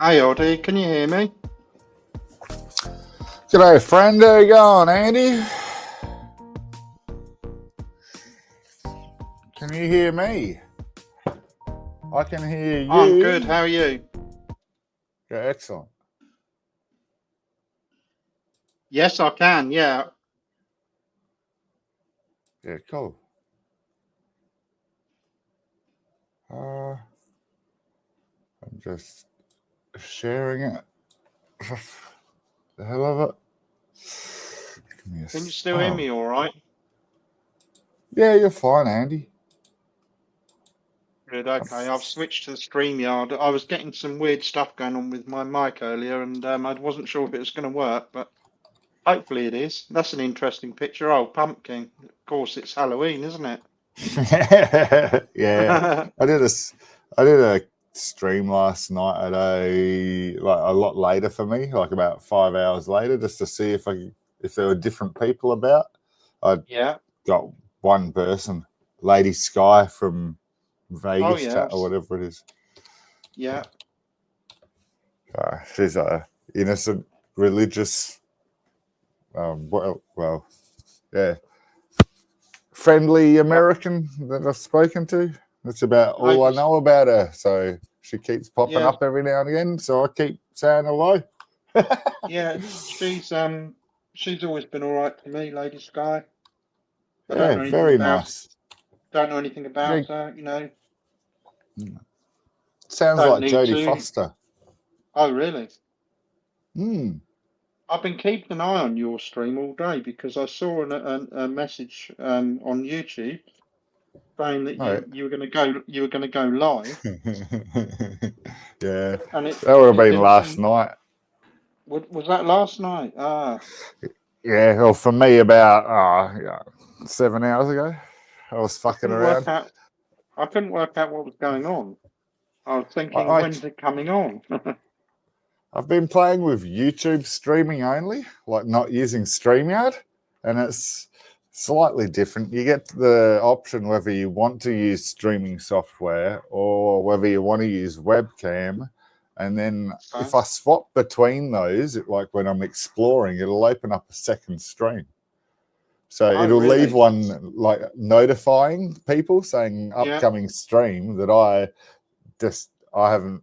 Hey, Oddie, can you hear me? G'day, friend. How you going, Andy? Can you hear me? I can hear you. I'm good. How are you? Yeah, excellent. Yes, I can. Yeah. Yeah, cool. I'm just sharing it. The hell of it. Can you still hear me all right? Yeah, you're fine, Andy. Good. Okay. I've switched to the StreamYard. I was getting some weird stuff going on with my mic earlier, and I wasn't sure if it was going to work, but hopefully it is. That's an interesting picture. Oh, pumpkin. Of course, it's Halloween, isn't it? Yeah, I did a stream last night at a lot later for me, like about 5 hours later, just to see if there were different people about. I Yeah. got one person, Lady Sky from Oh, Vegas yeah. chat or whatever it is. Yeah. She's a innocent religious, yeah, friendly American that I've spoken to. That's about all I Ladies. know about her. So she keeps popping Yeah. up every now and again. So I keep saying hello. Yeah. She's always been all right to me, Lady Sky. I don't Yeah, know anything very about nice. don't know anything Yeah, about her. sounds Don't like need Jodie to. Foster. Oh, really? Hmm. I've been keeping an eye on your stream all day because I saw a message on YouTube saying that All right. you were going to go live, Yeah, and that would have it been didn't last seem. night. Was that last night? Ah, Yeah, well, for me, about 7 hours ago, I was I fucking couldn't work around. out. I couldn't work out what was going on. I was I, thinking, I when's it coming on? I've been playing with YouTube streaming only, like not using StreamYard, and it's slightly different. You get the option whether you want to use streaming software or whether you want to use webcam. And then Okay. if I swap between those, like when I'm exploring, it'll open up a second stream. So Oh, it'll leave really? one like notifying people saying Yeah. upcoming stream that I haven't,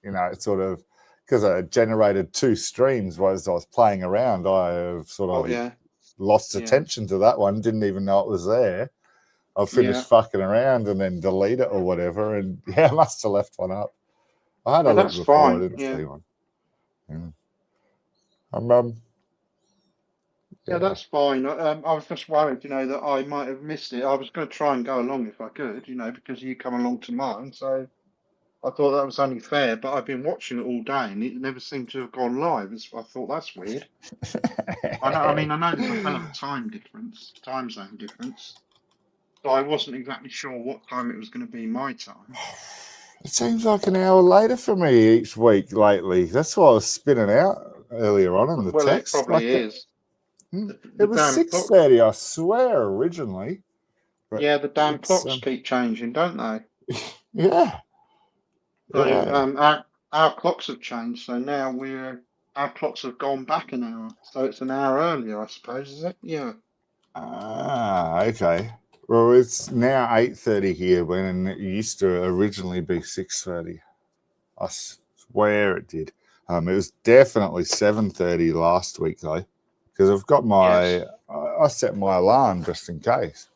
it's sort of because I generated 2 streams whilst I was playing around. I have sort Oh, of yeah. lost Yeah. attention to that one, didn't even know it was there. I Yeah. finished fucking around and then delete it or whatever. And yeah, I must have left one up. I had a Oh, look that's before, I fine. didn't Yeah. see one. Yeah. Yeah, Yeah. that's fine. I was just worried, that I might have missed it. I was going to try and go along if I could, because you come along to mine. So I thought that was only fair. But I've been watching it all day, and it never seemed to have gone live. I thought that's weird. I know. I mean, I know there's a hell of a time zone difference. So I wasn't exactly sure what time it was going to be my time. It seems like an hour later for me each week lately. That's why I was spinning out earlier on in the Well, it text. probably Like is. it The was damn clock. 6:30, I swear, originally. But Yeah, the damn it's clocks keep changing, don't they? yeah, So yeah. our clocks have changed. So now our clocks have gone back an hour. So it's an hour earlier, I suppose, is it? Yeah. Okay. Well, it's now 8:30 here, when it used to originally be 6:30. I swear it did. It was definitely 7:30 last week though, because I've got Yes. I set my alarm just in case.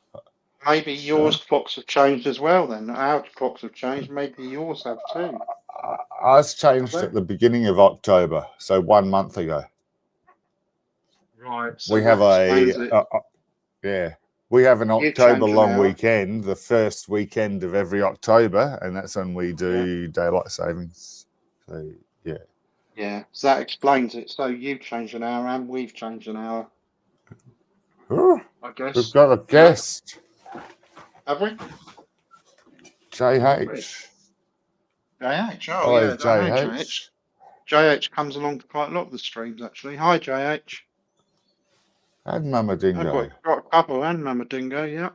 Maybe Uh, yours clocks have changed as well. Then our clocks have changed. Maybe yours have too. Ours Have changed they? at the beginning of October, so 1 month ago. Right. We So have that explains it. yeah, we have an You October change an long hour. weekend, the first weekend of every October, and that's when we Yeah. do daylight savings. So yeah. Yeah. So that explains it. So you've changed an hour and we've changed an hour. Oh, I we've guess. got a Yeah. guest, Have we? Have we? JH. JH. Oh Hello, yeah. I know JH. JH. JH comes along to quite a lot of the streams actually. Hi JH. And Mama I've Dingo. got a couple and Mama Dingo, yeah.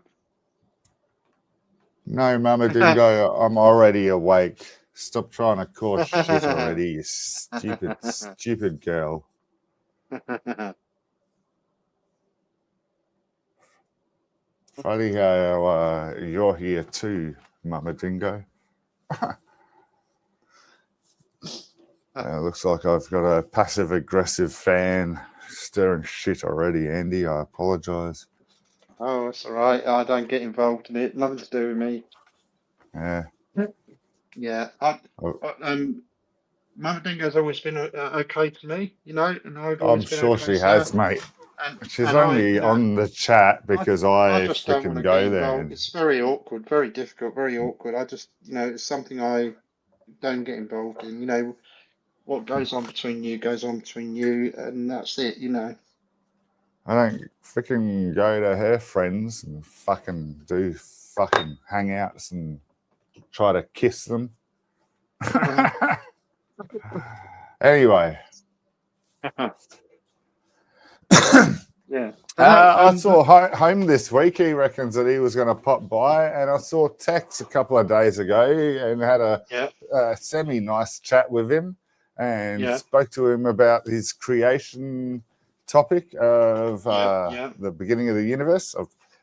No, Mama Dingo, I'm already awake. Stop trying to cause shit already, you stupid girl. Funny how you're here too, Mama Dingo. Looks like I've got a passive-aggressive fan stirring shit already, Andy. I apologise. Oh, that's all right. I don't get involved in it. Nothing to do with me. Yeah. Yeah. Mama Dingo's always been okay to me, and I've I'm always been sure okay she to her. has, mate. She's And I, only on the chat because I I just don't want freaking to get go there. involved. It's very awkward, very difficult, very awkward. I just, it's something I don't get involved in. What goes on between you goes on between you, and that's it. I don't freaking go to her friends and fucking do fucking hangouts and try to kiss them. Anyway. Yeah. I saw Home this week. He reckons that he was going to pop by, and I saw Tex a couple of days ago and had a semi-nice chat with him and spoke to him about his creation topic of the beginning of the universe.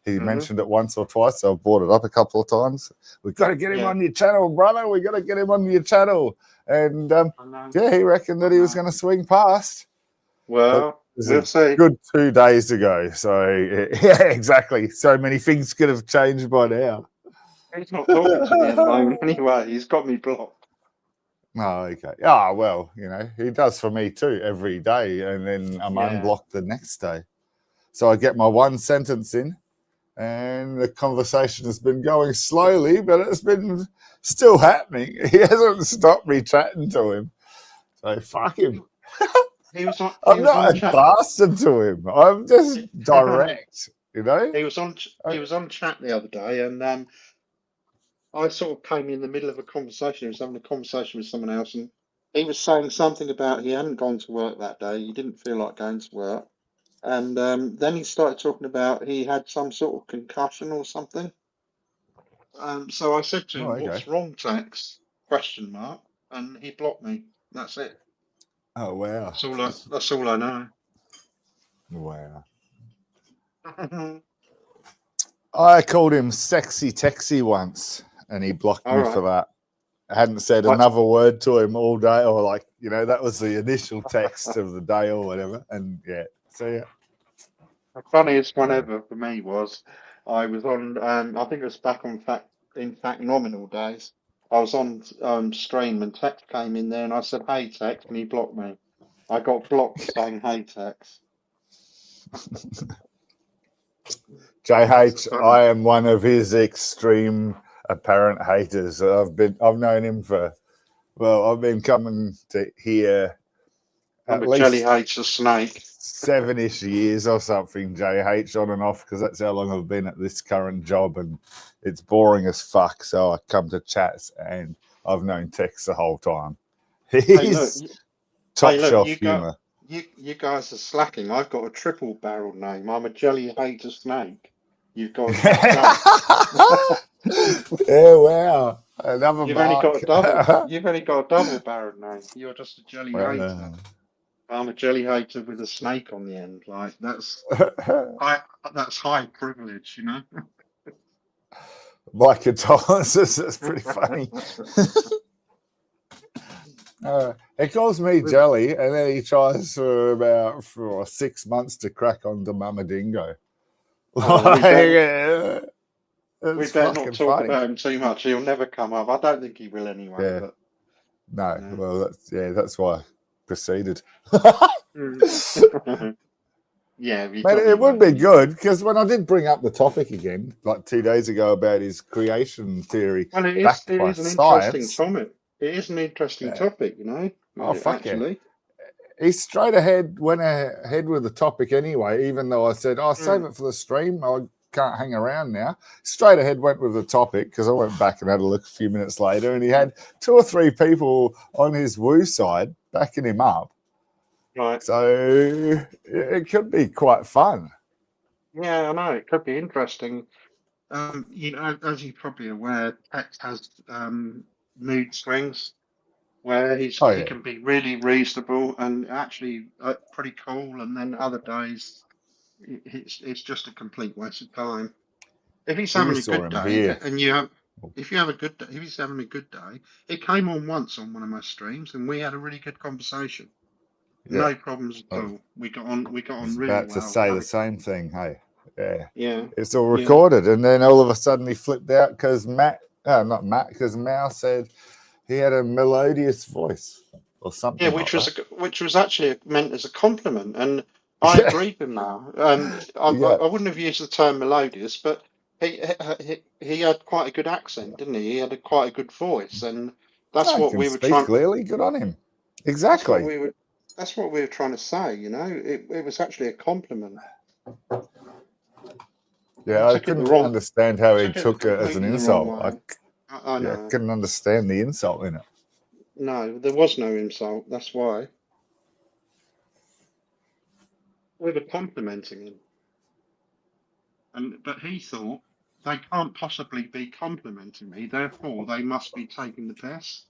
He mentioned it once or twice, so I've brought it up a couple of times. We've got to get him on your channel, brother. We've got to get him on your channel. And he reckoned that he was going to swing past. Well, we'll see. Good 2 days ago. So, yeah, exactly. So many things could have changed by now. He's not talking to me at the moment anyway. He's got me blocked. Oh, okay. Ah, well, he does for me too every day, and then I'm unblocked the next day. So I get my one sentence in, and the conversation has been going slowly, but it's been still happening. He hasn't stopped me chatting to him. So fuck him. I'm not a bastard to him. I'm just direct, He was on chat the other day, and I sort of came in the middle of a conversation. He was having a conversation with someone else, and he was saying something about he hadn't gone to work that day. He didn't feel like going to work. And then he started talking about he had some sort of concussion or something. So I said to him, "What's wrong, Tex?" ? And he blocked me. That's it. Oh wow! That's all I know. Wow. I called him Sexy Texy once, and he blocked me for that. I hadn't said another word to him all day, or that was the initial text of the day or whatever. And the funniest one ever for me was I was on. I think it was back on in fact nominal days. I was on stream, and Tex came in there, and I said, "Hey, Tex," and he blocked me. I got blocked for saying, "Hey, Tex." JH, I am one of his extreme apparent haters. I've known him I've been coming to here at least Jelly hates a snake. 7-ish years or something, JH, on and off, because that's how long I've been at this current job, and it's boring as fuck. So I come to chats, and I've known Tex the whole time. He's top shelf humour. You guys are slacking. I've got a triple barrel name. I'm a jelly hater snake. You've got yeah, wow. Another You've mark. only got a double barrel name. You're just a jelly hater. I'm a jelly hater with a snake on the end. Like that's high privilege, My condolences. That's pretty funny. He calls me Jelly, and then he tries for 6 months to crack onto Mama Dingo. We better not talk about him too much. He'll never come up. I don't think he will anyway. Yeah. But, well, that's why I proceeded. Yeah, but it would be good, because when I did bring up the topic again, like 2 days ago, about his creation theory, well, it is an interesting topic. It is an interesting topic, Oh, fuck actually. Yeah. He straight ahead went ahead with the topic anyway, even though I said, save it for the stream. I can't hang around now. Straight ahead went with the topic, because I went back and had a look a few minutes later, and he had 2 or 3 people on his woo side backing him up. Right. So it could be quite fun. Yeah, I know. It could be interesting. As you're probably aware, Tex has mood swings where Oh he yeah, can be really reasonable and actually pretty cool, and then other days it's just a complete waste of time. If he's we having a saw good him day, here. and you have, if you have a good day, if he's having a good day, it came on once on one of my streams, and we had a really good conversation. Yeah, No problems I at all. We got on. We got on was really about to well. say the same thing. Hey, yeah, Yeah, it's all yeah, recorded, and then all of a sudden he flipped out because not Matt, because Mao said he had a melodious voice or yeah. something like that. Which was actually meant as a compliment, and I Yeah, agreed with Mal. yeah, I wouldn't have used the term melodious, but he had quite a good accent, didn't he? He had quite a good voice, and that's I what can we were speak trying. clearly. Good on him. That's what Exactly. we were. That's what we were trying to say. It was actually a compliment. He Yeah, I took it the couldn't wrong. understand how he Took it took it as an completely the wrong insult. way. I Yeah, know. couldn't understand the insult in it. No, there was no insult. That's why we were complimenting him, and but he thought they can't possibly be complimenting me. Therefore, they must be taking the piss.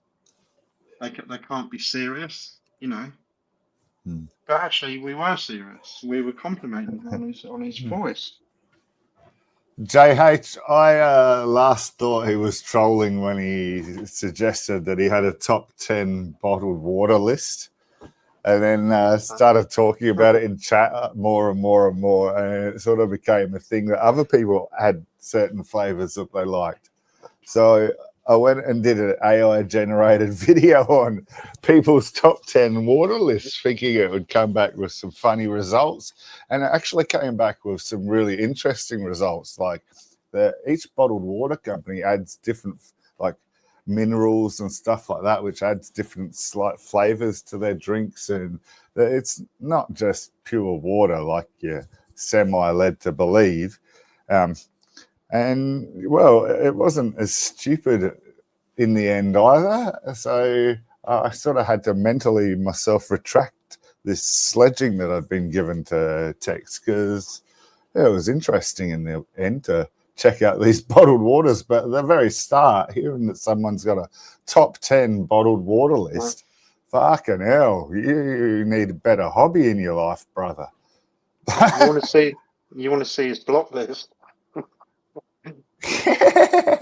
They can't be serious. Hmm. But actually, we were serious. We were complimenting him on his voice. JH, I last thought he was trolling when he suggested that he had a top 10 bottled water list, and then started talking about it in chat more and more and more. And it sort of became a thing that other people had certain flavors that they liked. So I went and did an AI generated video on people's top 10 water lists, thinking it would come back with some funny results. And it actually came back with some really interesting results. Like each bottled water company adds different, like, minerals and stuff like that, which adds different slight flavors to their drinks. And it's not just pure water like you're semi led to believe. Um, and well, it wasn't as stupid in the end either. So I sort of had to mentally myself retract this sledging that I'd been given to Tex, because it was interesting in the end to check out these bottled waters. But at the very start, hearing that someone's got a top 10 bottled water list, fucking hell, you need a better hobby in your life, brother. You want to see? You want to see his block list? I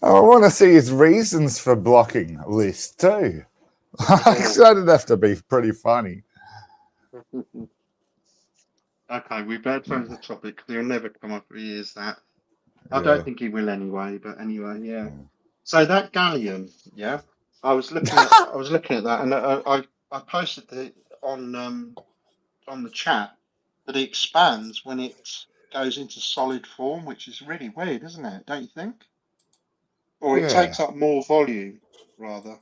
want to see his reasons for blocking list too. That'd have to be pretty funny. Okay, we better change the topic because he'll never come up if he is that. I don't Yeah. think he will anyway, but anyway, yeah. So that galleon, yeah, I was looking at that, and I posted on the chat that it expands when it goes into solid form, which is really weird, isn't it? Don't you think? Or it Yeah. takes up more volume rather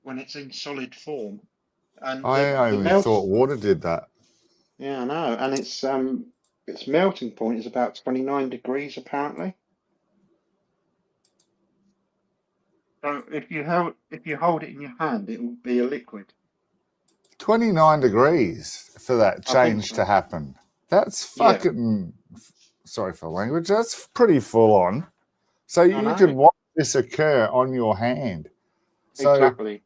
when it's in solid form, and I the only melt. thought water did that. Yeah, I know, and its melting point is about 29 degrees apparently. So if you hold it in your hand, it will be a liquid. 29 degrees for that I think change so. to happen. That's Yeah, fucking, sorry for language, that's pretty full on. So I you can know. watch this occur on your hand. So Exactly.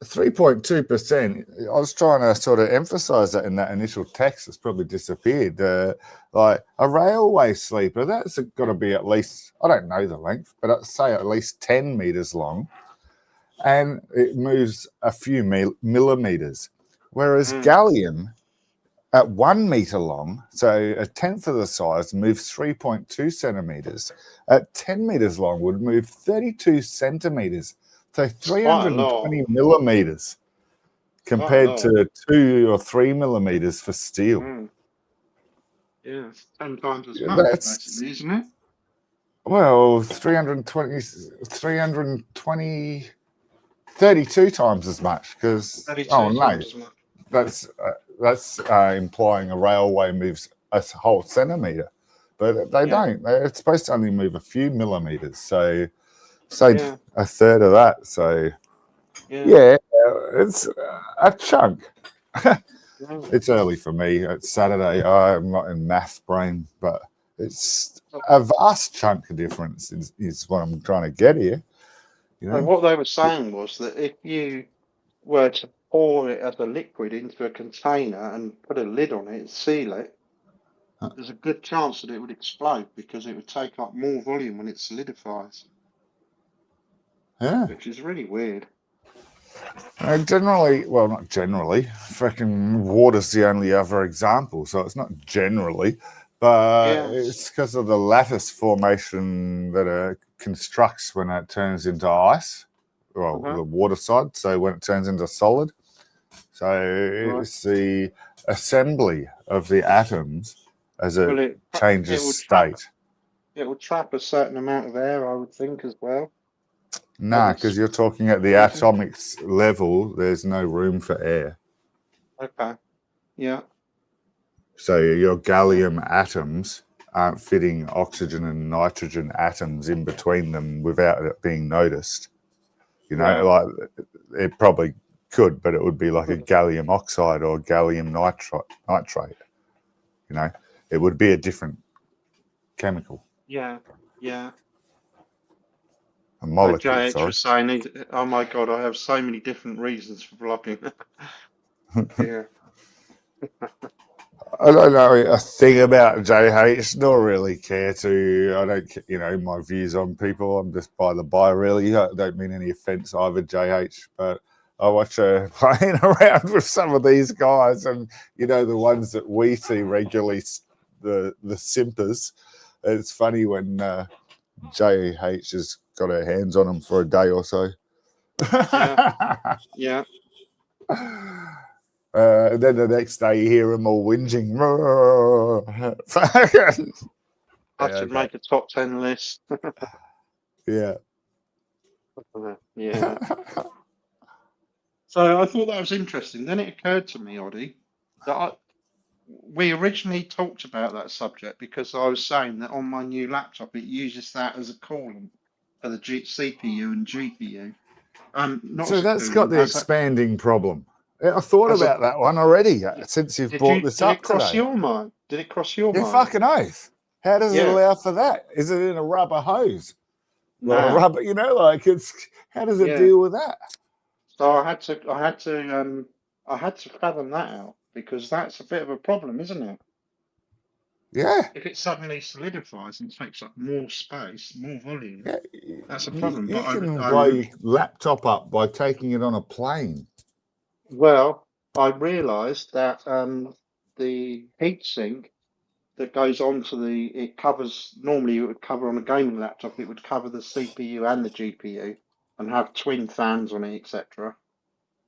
3.2%, I was trying to sort of emphasize that in that initial text. It's probably disappeared. Like a railway sleeper, that's got to be at least, I don't know the length, but I'd say at least 10 meters long, and it moves a few millimeters. Whereas Mm. gallium at 1 meter long, so a tenth of the size, moves 3.2 centimeters. At 10 meters long, would move 32 centimeters. So It's quite a lot. 320 millimeters Quite a compared lot. to 2 or 3 millimeters for steel. Mm. Yeah, 10 times as Yeah, much, that's, basically, isn't it? well, 320, 32 times as much, because, oh 32 no, times as much. that's implying a railway moves a whole centimeter, but they Yeah, don't. It's supposed to only move a few millimeters, so say yeah, a third of that. So yeah, yeah, it's a chunk. yeah. It's early for me. It's Saturday. I'm not in math brain, but It's a vast chunk of difference is what I'm trying to get here. You So know? what they were saying was that if you were to pour it as a liquid into a container and put a lid on it, seal it, there's a good chance that it would explode because it would take up more volume when it solidifies, Yeah. which is really weird. Generally, well, not generally. Freaking water's the only other example, so it's not generally, but Yes. it's because of the lattice formation that constructs when it turns into ice. Well, Uh-huh. the water side. So when it turns into solid, so Right. it's the assembly of the atoms as it Well, it changes will trap state. it will trap a certain amount of air, I would think, as well. Nah, because you're talking at the Freezing. atomic level. There's no room for air. Okay. Yeah. So your Yeah. gallium atoms aren't fitting oxygen and nitrogen atoms in between them without it being noticed. You know, Yeah. like it probably could, but it would be like a gallium oxide or gallium nitrate. You know, it would be a different chemical, Yeah. Yeah. a So molecule. JH Sorry. was saying, "Oh my God, I have so many different reasons for blocking." Yeah. I don't know a thing about JH. Don't really care to. I don't, my views on people. I'm just by the by, really. I don't mean any offence either, JH. But I watch her playing around with some of these guys, and the ones that we see regularly, the simpers. It's funny when JH has got her hands on them for a day or so. Yeah. Yeah. Then the next day you hear them all whinging. I should make a top 10 list. Yeah. Yeah. So I thought that was interesting. Then it occurred to me, Oddie, that we originally talked about that subject because I was saying that on my new laptop it uses that as a coolant for the CPU and GPU. Not So as a that's got coolant, the expanding problem. I thought as a. about that one already since you've Did brought you? this Did it up cross today. your mind? Did it cross your You mind? fucking oath. How does it Yeah. allow for that? Is it in a rubber hose? Well, a No. rubber, how does it Yeah. deal with that? So I had to fathom that out because that's a bit of a problem, isn't it? Yeah. If it suddenly solidifies and takes up more space, more volume, Yeah. that's a problem. You But can blow your laptop up by taking it on a plane. well, I realised that the heatsink that goes onto it covers, normally it would cover on a gaming laptop, it would cover the CPU and the GPU and have twin fans on it, etc.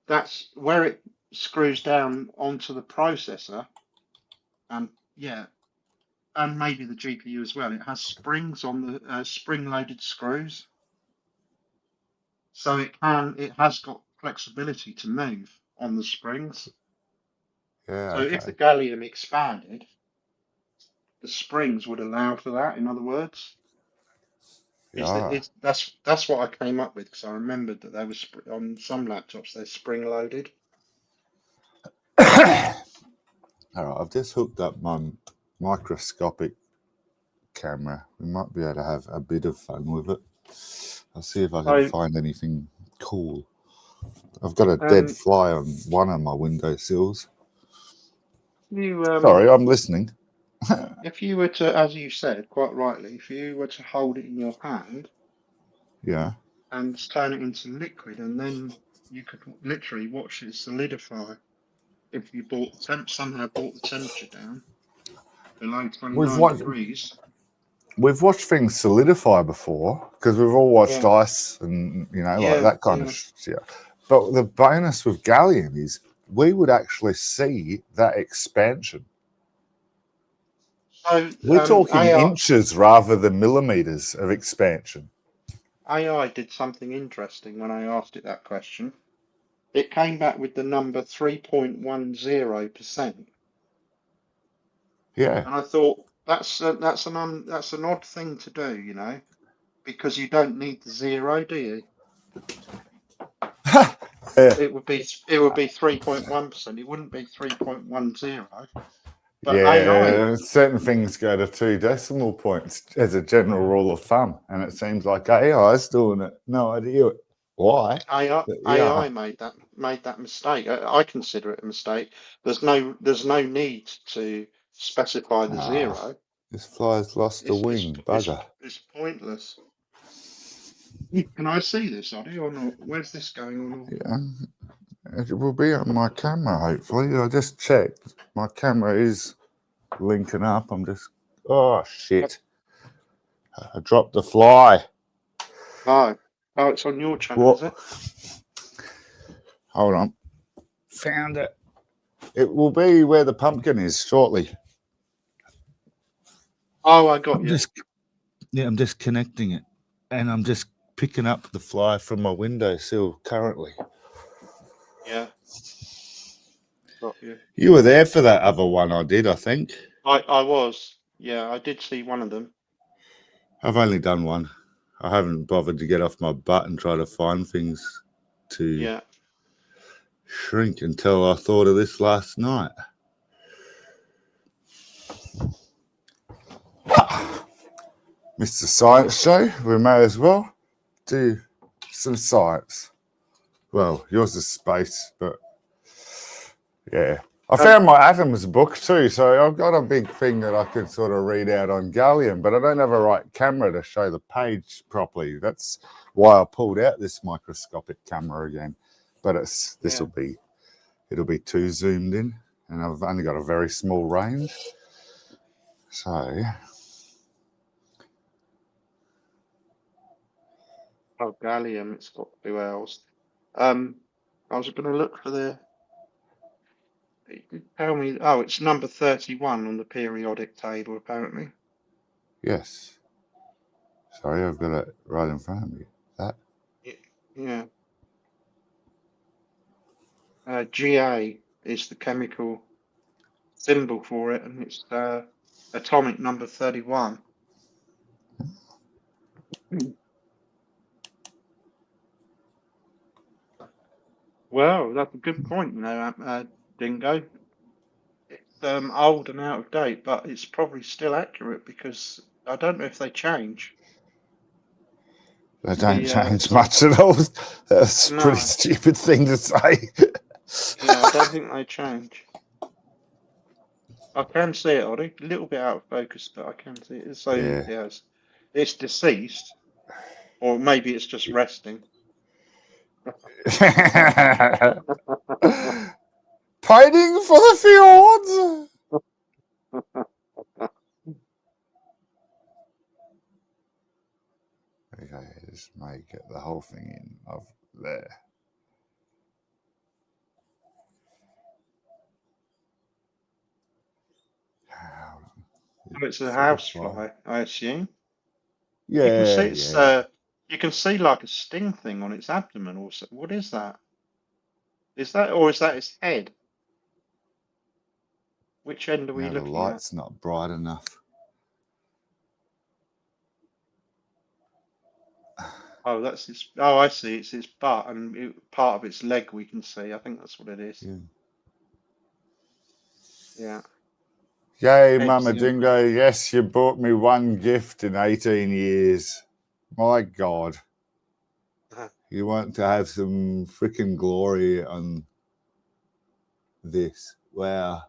That's where it screws down onto the processor, and yeah, and maybe the GPU as well. It has springs on the spring-loaded screws, so it has got flexibility to move on the springs. Yeah, So if the okay. gallium expanded, the springs would allow for that. In other words, Yeah. that's what I came up with because I remembered that they were on some laptops they're spring-loaded. All right, I've just hooked up my microscopic camera. We might be able to have a bit of fun with it. I'll see if I can So find anything cool. I've got a dead fly on one of my windowsills. Sorry, I'm listening. if you were to, as you said quite rightly, if you were to hold it in your hand Yeah. and turn it into liquid, and then you could literally watch it solidify if you somehow brought the temperature down below We've 29 watched degrees. we've watched things solidify before because we've all watched Yeah, ice and like yeah, that kind of yeah. shit. But the bonus with gallium is we would actually see that expansion. So We're talking AI inches rather than millimeters of expansion. AI did something interesting when I asked it that question. It came back with the number 3.10%. Yeah. And I thought that's an odd thing to do, because you don't need the zero, do you? Yeah. It would be 3.1%. It wouldn't be 3.10. But AI, certain things go to 2 decimal points as a general rule of thumb, and it seems like AI is doing it. No idea why. But yeah. AI made that mistake. I consider it a mistake. There's no need to specify the zero. This fly's lost a It's it's wing, it's bugger. it's pointless. Can I see this, Oddy, or not? Where's this going on? Yeah, it will be on my camera, hopefully. I just checked. My camera is linking up. Oh, shit. I dropped the fly. Oh, it's on your channel, What? is it? Hold on. Found it. It will be where the pumpkin is shortly. Oh, I got you. I'm just connecting it, and I'm just picking up the fly from my windowsill currently. Yeah, got you. You were there for that other one I did, I think. I was. Yeah, I did see one of them. I've only done one. I haven't bothered to get off my butt and try to find things to shrink until I thought of this last night. Mr. Science Show, we may as well do some science. Well, yours is space, but yeah. I found my atoms book too, so I've got a big thing that I can sort of read out on gallium, but I don't have a right camera to show the page properly. That's why I pulled out this microscopic camera again. But it'll be too zoomed in, and I've only got a very small range. So Gallium, it's got 2 L's. I was going to look for the. Tell me. Oh, it's number 31 on the periodic table, apparently. yes. Sorry, I've got it right in front of me. That. Yeah. Ga is the chemical symbol for it, and it's atomic number 31. Well, that's a good point, Dingo. It's old and out of date, but it's probably still accurate because I don't know if they change. They don't change much at all. That's a pretty No. stupid thing to say. Yeah, I don't think they change. I can see it, Ollie. A little bit out of focus, but I can see it. So, Yeah. yes, it's deceased, or maybe it's just resting. Pining for the fjords. Okay, just make it the whole thing in of there. It's a housefly, I assume. Yeah, You can see it's you can see like a sting thing on its abdomen or so. What is that? Is that its head? Which end are we the looking at? light's not bright enough. Oh, that's its. Oh, I see. It's its butt and part of its leg we can see. I think that's what it is. Yeah. Yay, Mama Excellent. Dingo. Yes, you bought me one gift in 18 years. My God. You want to have some freaking glory on this. Wow.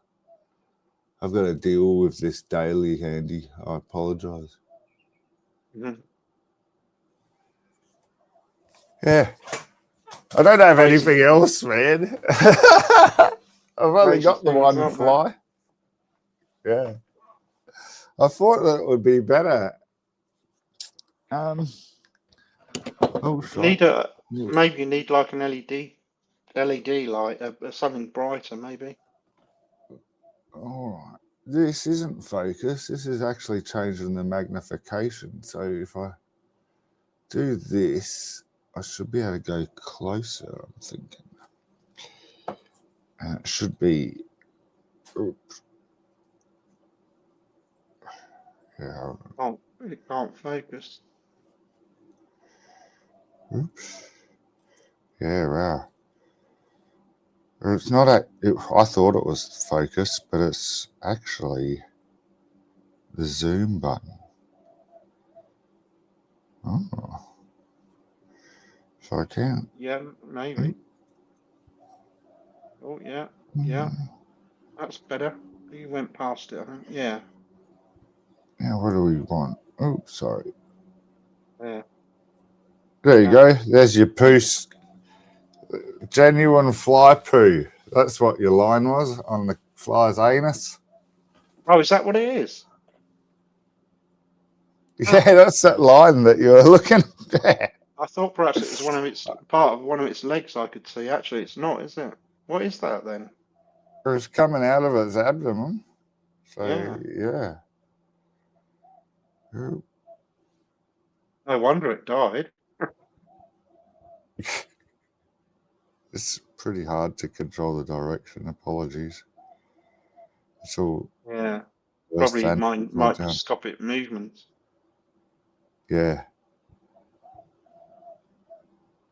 I've got to deal with this daily, Andy. I apologize. Mm-hmm. Yeah. I don't have anything else, man. I've only got the one fly. Yeah. I thought that it would be better. Maybe you need like an LED light, something brighter, maybe. All right. This isn't focus. This is actually changing the magnification. So if I do this, I should be able to go closer, I'm thinking. And it should be. Oops. Yeah. It can't focus. Oops. Yeah, wow. It's not I thought it was focus, but it's actually the zoom button. Oh, so I can't. Yeah, maybe. Oh, yeah, yeah. That's better. You went past it, I think. Yeah, Now, what do we want? Oh, sorry. yeah. There you Yeah. go. There's your poo. Genuine fly poo. That's what your line was on the fly's anus. Oh, is that what it is? Yeah, Ah, that's that line that you were looking at. I thought perhaps it was one of its part of one of its legs I could see. Actually, it's not, is it? What is that then? It was coming out of its abdomen. So, Yeah. yeah. No wonder it died. It's pretty hard to control the direction. Apologies. It's all Yeah. worst Probably animal down. microscopic movements. Yeah.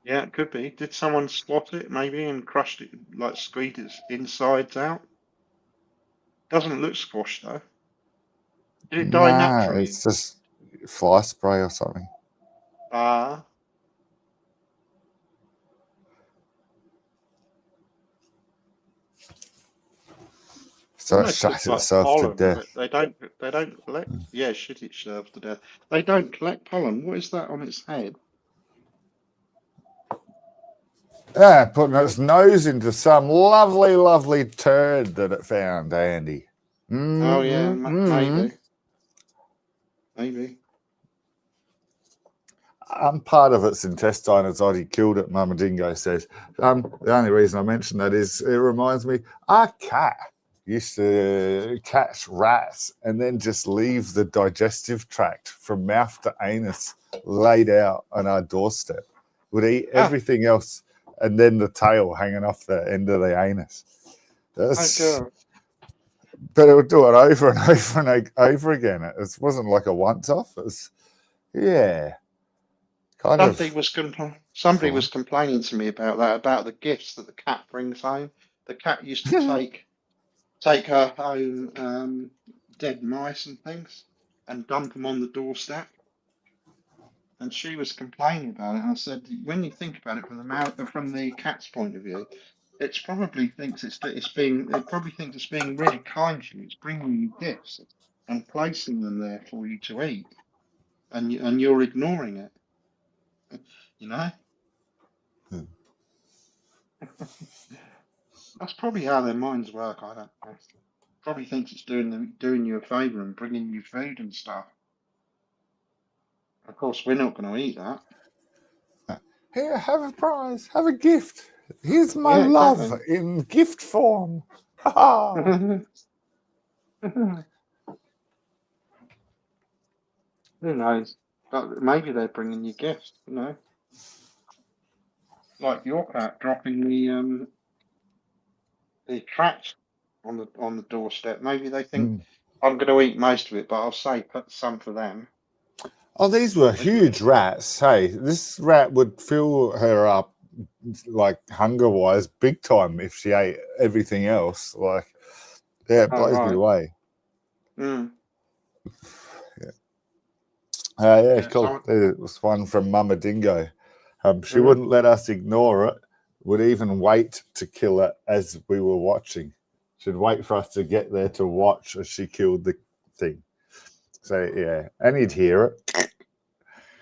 Yeah, it could be. Did someone squat it maybe and crushed it, like squeezed its insides out? Doesn't look squashed though. Did it die Nah, naturally? it's just fly spray or something. Ah, So it almost shut looks like itself to pollen, death. but they don't collect. Yeah, shit itself to death. They don't collect pollen. What is that on its head? Yeah, putting its nose into some lovely, lovely turd that it found, Andy. Oh yeah, Mm-mm-mm. maybe, maybe. Part of its intestine has already killed it, Mama Dingo says. The only reason I mention that is it reminds me, our cat used to catch rats and then just leave the digestive tract from mouth to anus laid out on our doorstep. Would eat Ah, everything else and then the tail hanging off the end of the anus. oh That's, god. but it would do it over and over and over again. It wasn't like a once off. It was, yeah, kind of Somebody fun. was complaining to me about that, about the gifts that the cat brings home. The cat used to take her home dead mice and things and dump them on the doorstep. And she was complaining about it. And I said, when you think about it from the cat's point of view, it probably thinks it's being really kind to you. It's bringing you gifts and placing them there for you to eat, and you're ignoring it. You know, that's probably how their minds work. I don't know. Probably thinks it's doing you a favour and bringing you food and stuff. Of course, we're not going to eat that. Here, have a prize, have a gift. Here's my Yeah, love exactly. in gift form. Ha ha. Who knows? But maybe they're bringing you gifts. You know, like your cat dropping the trash on the doorstep. Maybe they think Mm. I'm going to eat most of it, but I'll say put some for them. Oh, these were They could. huge rats. Hey, this rat would fill her up like hunger wise big time if she ate everything else. Like, yeah, it Oh blows me right. away. Mm, Yeah, yeah, yeah. cool. So There was one from Mama Dingo. She mm, wouldn't let us ignore it, would even wait to kill it as we were watching. She'd wait for us to get there to watch as she killed the thing. So, yeah, and you'd hear it.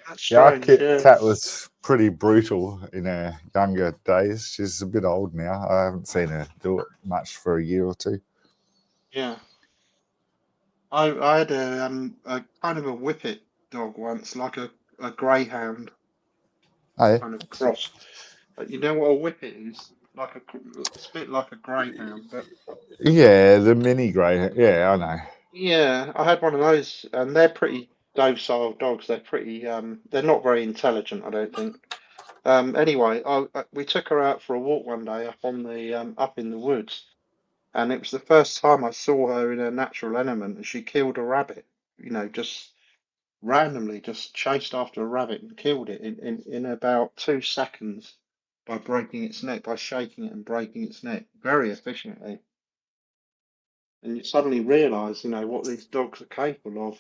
that's Yeah, our strange. Yeah. cat was pretty brutal in her younger days. She's a bit old now. I haven't seen her do it much for a year or two. Yeah. I had a kind of a whippet dog once, like a greyhound Oh, yeah. kind of cross. But you know what a whippet is? It's a bit like a greyhound, but Yeah, the mini grey. Yeah, I know. yeah, I had one of those, and they're pretty docile dogs. They're not very intelligent, I don't think. Anyway, we took her out for a walk one day up in the woods, and it was the first time I saw her in her natural element, and she killed a rabbit. You know, just randomly, just chased after a rabbit and killed it in about 2 seconds. by breaking its neck, by shaking it and breaking its neck very efficiently. And you suddenly realise, what these dogs are capable of.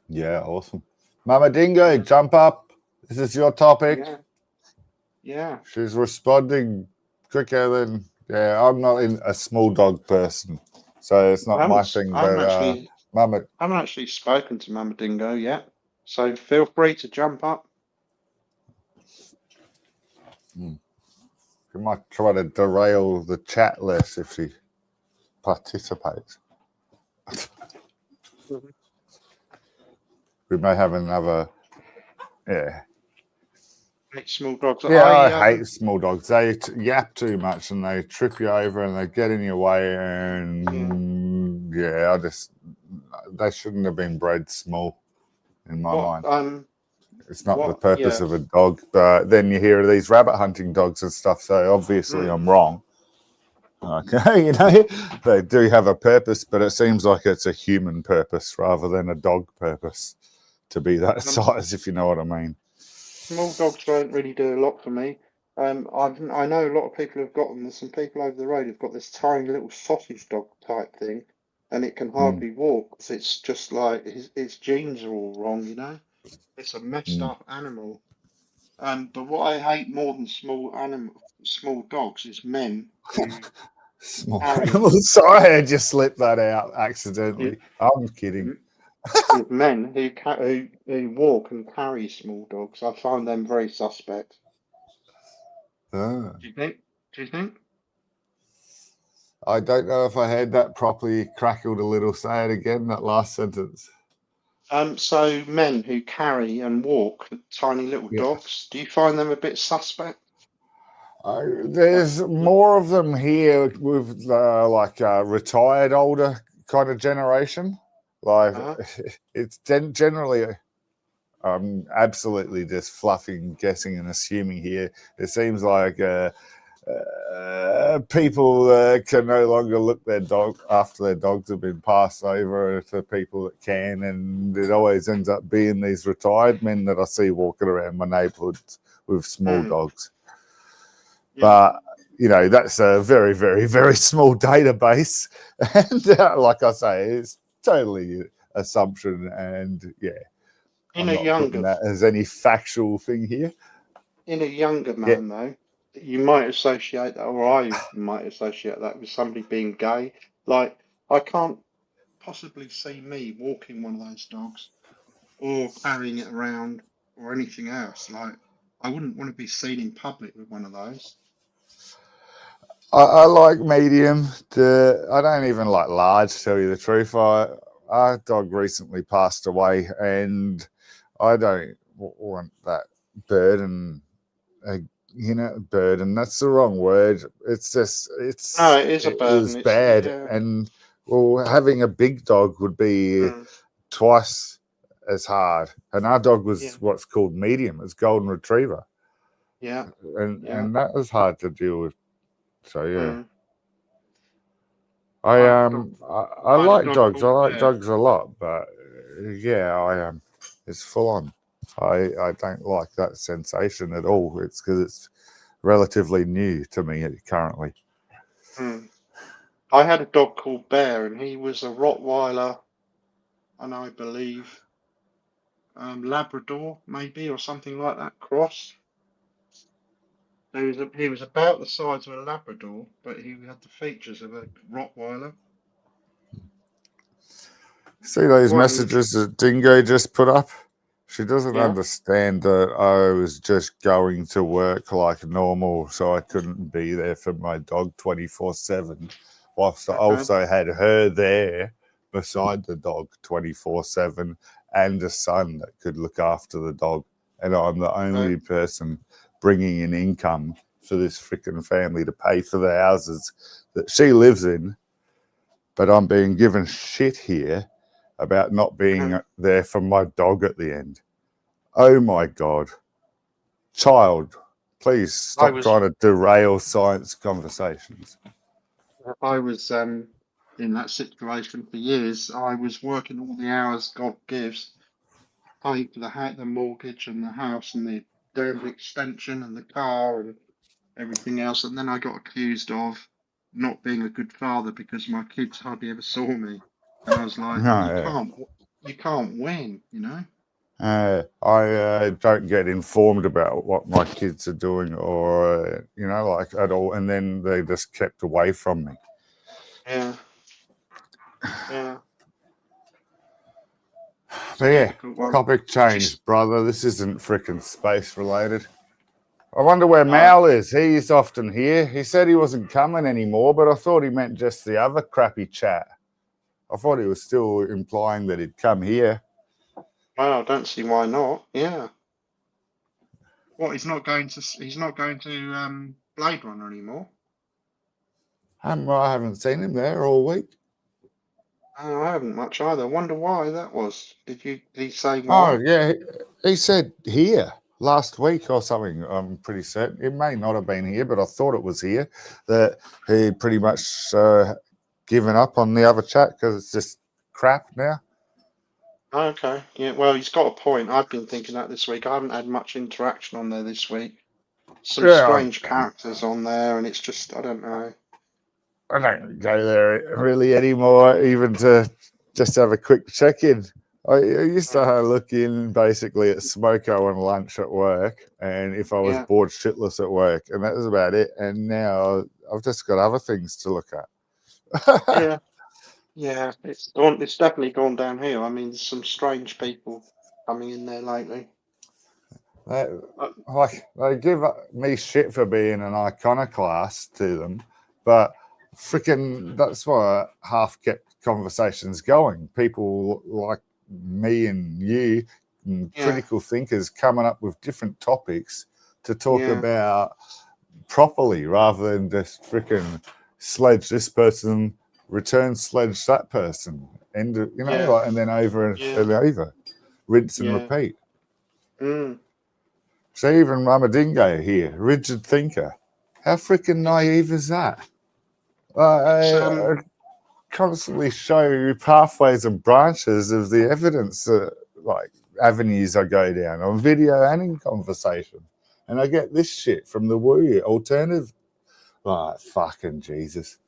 Yeah, awesome. Mama Dingo, Yeah, jump up. This is your topic. yeah, yeah. She's responding quicker than. Yeah, I'm not a small dog person, so it's I not my haven't, thing. I haven't But actually, Mama, I haven't actually spoken to Mama Dingo yet. So feel free to jump up. we might try to derail the chat less if she participates. Mhm. We may have another. Yeah. Hate small dogs. Yeah, I hate small dogs. They yap too much and they trip you over and they get in your way. Yeah. And yeah, they shouldn't have been bred small in my What mind. It's not the what purpose yeah. of a dog. But then you hear of these rabbit hunting dogs and stuff. So obviously Mm. I'm wrong. Okay, they do have a purpose, but it seems like it's a human purpose rather than a dog purpose to be that Um, size, if you know what I mean. Small dogs don't really do a lot for me. I know a lot of people have got them. There's some people over the road who've got this tiny little sausage dog type thing, and it can Mm, hardly walk. It's just like its genes are all wrong. It's a messed mm. up animal. But what I hate more than small dogs is men who Small carry animals. Sorry, I just slipped that out is accidentally. I'm kidding. men who walk and carry small dogs. I find them very suspect. Ah. Do you think? Do you think? I don't know if I heard that properly. Crackled a little. Say it again, that last sentence. So men who carry and walk tiny little Yeah. dogs, do you find them a bit suspect? Like, There's more of them here with retired older kind of generation. Like uh-huh. it's generally I'm absolutely just fluffing, guessing, and assuming here. It seems like people can no longer look their dog after their dogs have been passed over to people that can, and it always ends up being these retired men that I see walking around my neighbourhood with small Mm, dogs. yeah. But that's a very, very, very small database, and like I say, it's totally assumption, and yeah, In I'm a not putting younger that as any factual thing here. in a younger Yeah, man though, you might associate that, or I might associate that with somebody being gay. Like I can't possibly see me walking one of those dogs or carrying it around or anything else. Like I wouldn't want to be seen in public with one of those. I like medium. I don't even like large. To tell you the truth, our dog recently passed away, and I don't want that burden. Uh, burden. That's the wrong word. It's just No, it is a it burden. was It's bad, yeah. and well, having a big dog would be Mm, twice as hard. And our dog was yeah. what's called medium. It's golden retriever, Yeah. and Yeah. that was hard to deal with. So yeah. Mm. I I had a dog. um I I had a like dog dogs. I called like Bear. dogs a lot, but yeah, it's full on. I don't like that sensation at all. It's because it's relatively new to me currently. Mm. I had a dog called Bear, and he was a Rottweiler, and I believe Labrador, maybe, or something like that cross. He was about the size of a Labrador, but he had the features of a Rottweiler. See those Quite an messages that Dingo just put up? She doesn't yeah. understand that I was just going to work like normal, so I couldn't be there for my dog 24/7, whilst I Okay. also had her there beside the dog 24/7 and a son that could look after the dog. And I'm the Okay. only person bringing in income for this freaking family to pay for the houses that she lives in, but I'm being given shit here about not being Mhm. there for my dog at the end. Oh my God. Child, please I stop was trying to derail science conversations. I was in that situation for years. I was working all the hours God gives, paying for the mortgage and the house and the doing the extension and the car and everything else, and then I got accused of not being a good father because my kids hardly ever saw me, and I was like, No, you can't win, I don't get informed about what my kids are doing or, like at all. And then they just kept away from me. Yeah, yeah. But yeah, Difficult one. topic change, Just, brother. This isn't freaking space related. I wonder where Mal is. He's often here. He said he wasn't coming anymore, but I thought he meant just the other crappy chat. I thought he was still implying that he'd come here. well, I don't see why not. Yeah. What? He's not going to. He's not going to Blade Runner anymore. I haven't seen him there all week. Oh, I haven't much either. I wonder why that was. Did he say Oh, why? yeah. He said here last week or something. I'm pretty certain. It may not have been here, but I thought it was here that he'd pretty much given up on the other chat because it's just crap now. Okay. Yeah. Well, he's got a point. I've been thinking that this week. I haven't had much interaction on there this week. Some Yeah, strange characters on there, and it's just I don't know. I don't go there really anymore, even to just have a quick check-in. I used to look in basically at Smoko and lunch at work, and if I was Yeah. bored shitless at work, and that was about it. And now I've just got other things to look at. Yeah. Yeah. It's gone. It's definitely gone downhill. I mean, there's some strange people coming in there lately. They give me shit for being an iconoclast to them, but freaking that's why I half kept conversations going. People like me and you, and Yeah. critical thinkers, coming up with different topics to talk Yeah. about properly, rather than just freaking sledge this person, return sledge that person, and Yeah. and then over Yeah. and over, rinse and Yeah. repeat. Mm. So even Mama Dingo here, rigid thinker. How freaking naive is that? It's I constantly show you pathways and branches of the evidence, like avenues I go down on video and in conversation. And I get this shit from the woo alternative. Oh, fucking Jesus.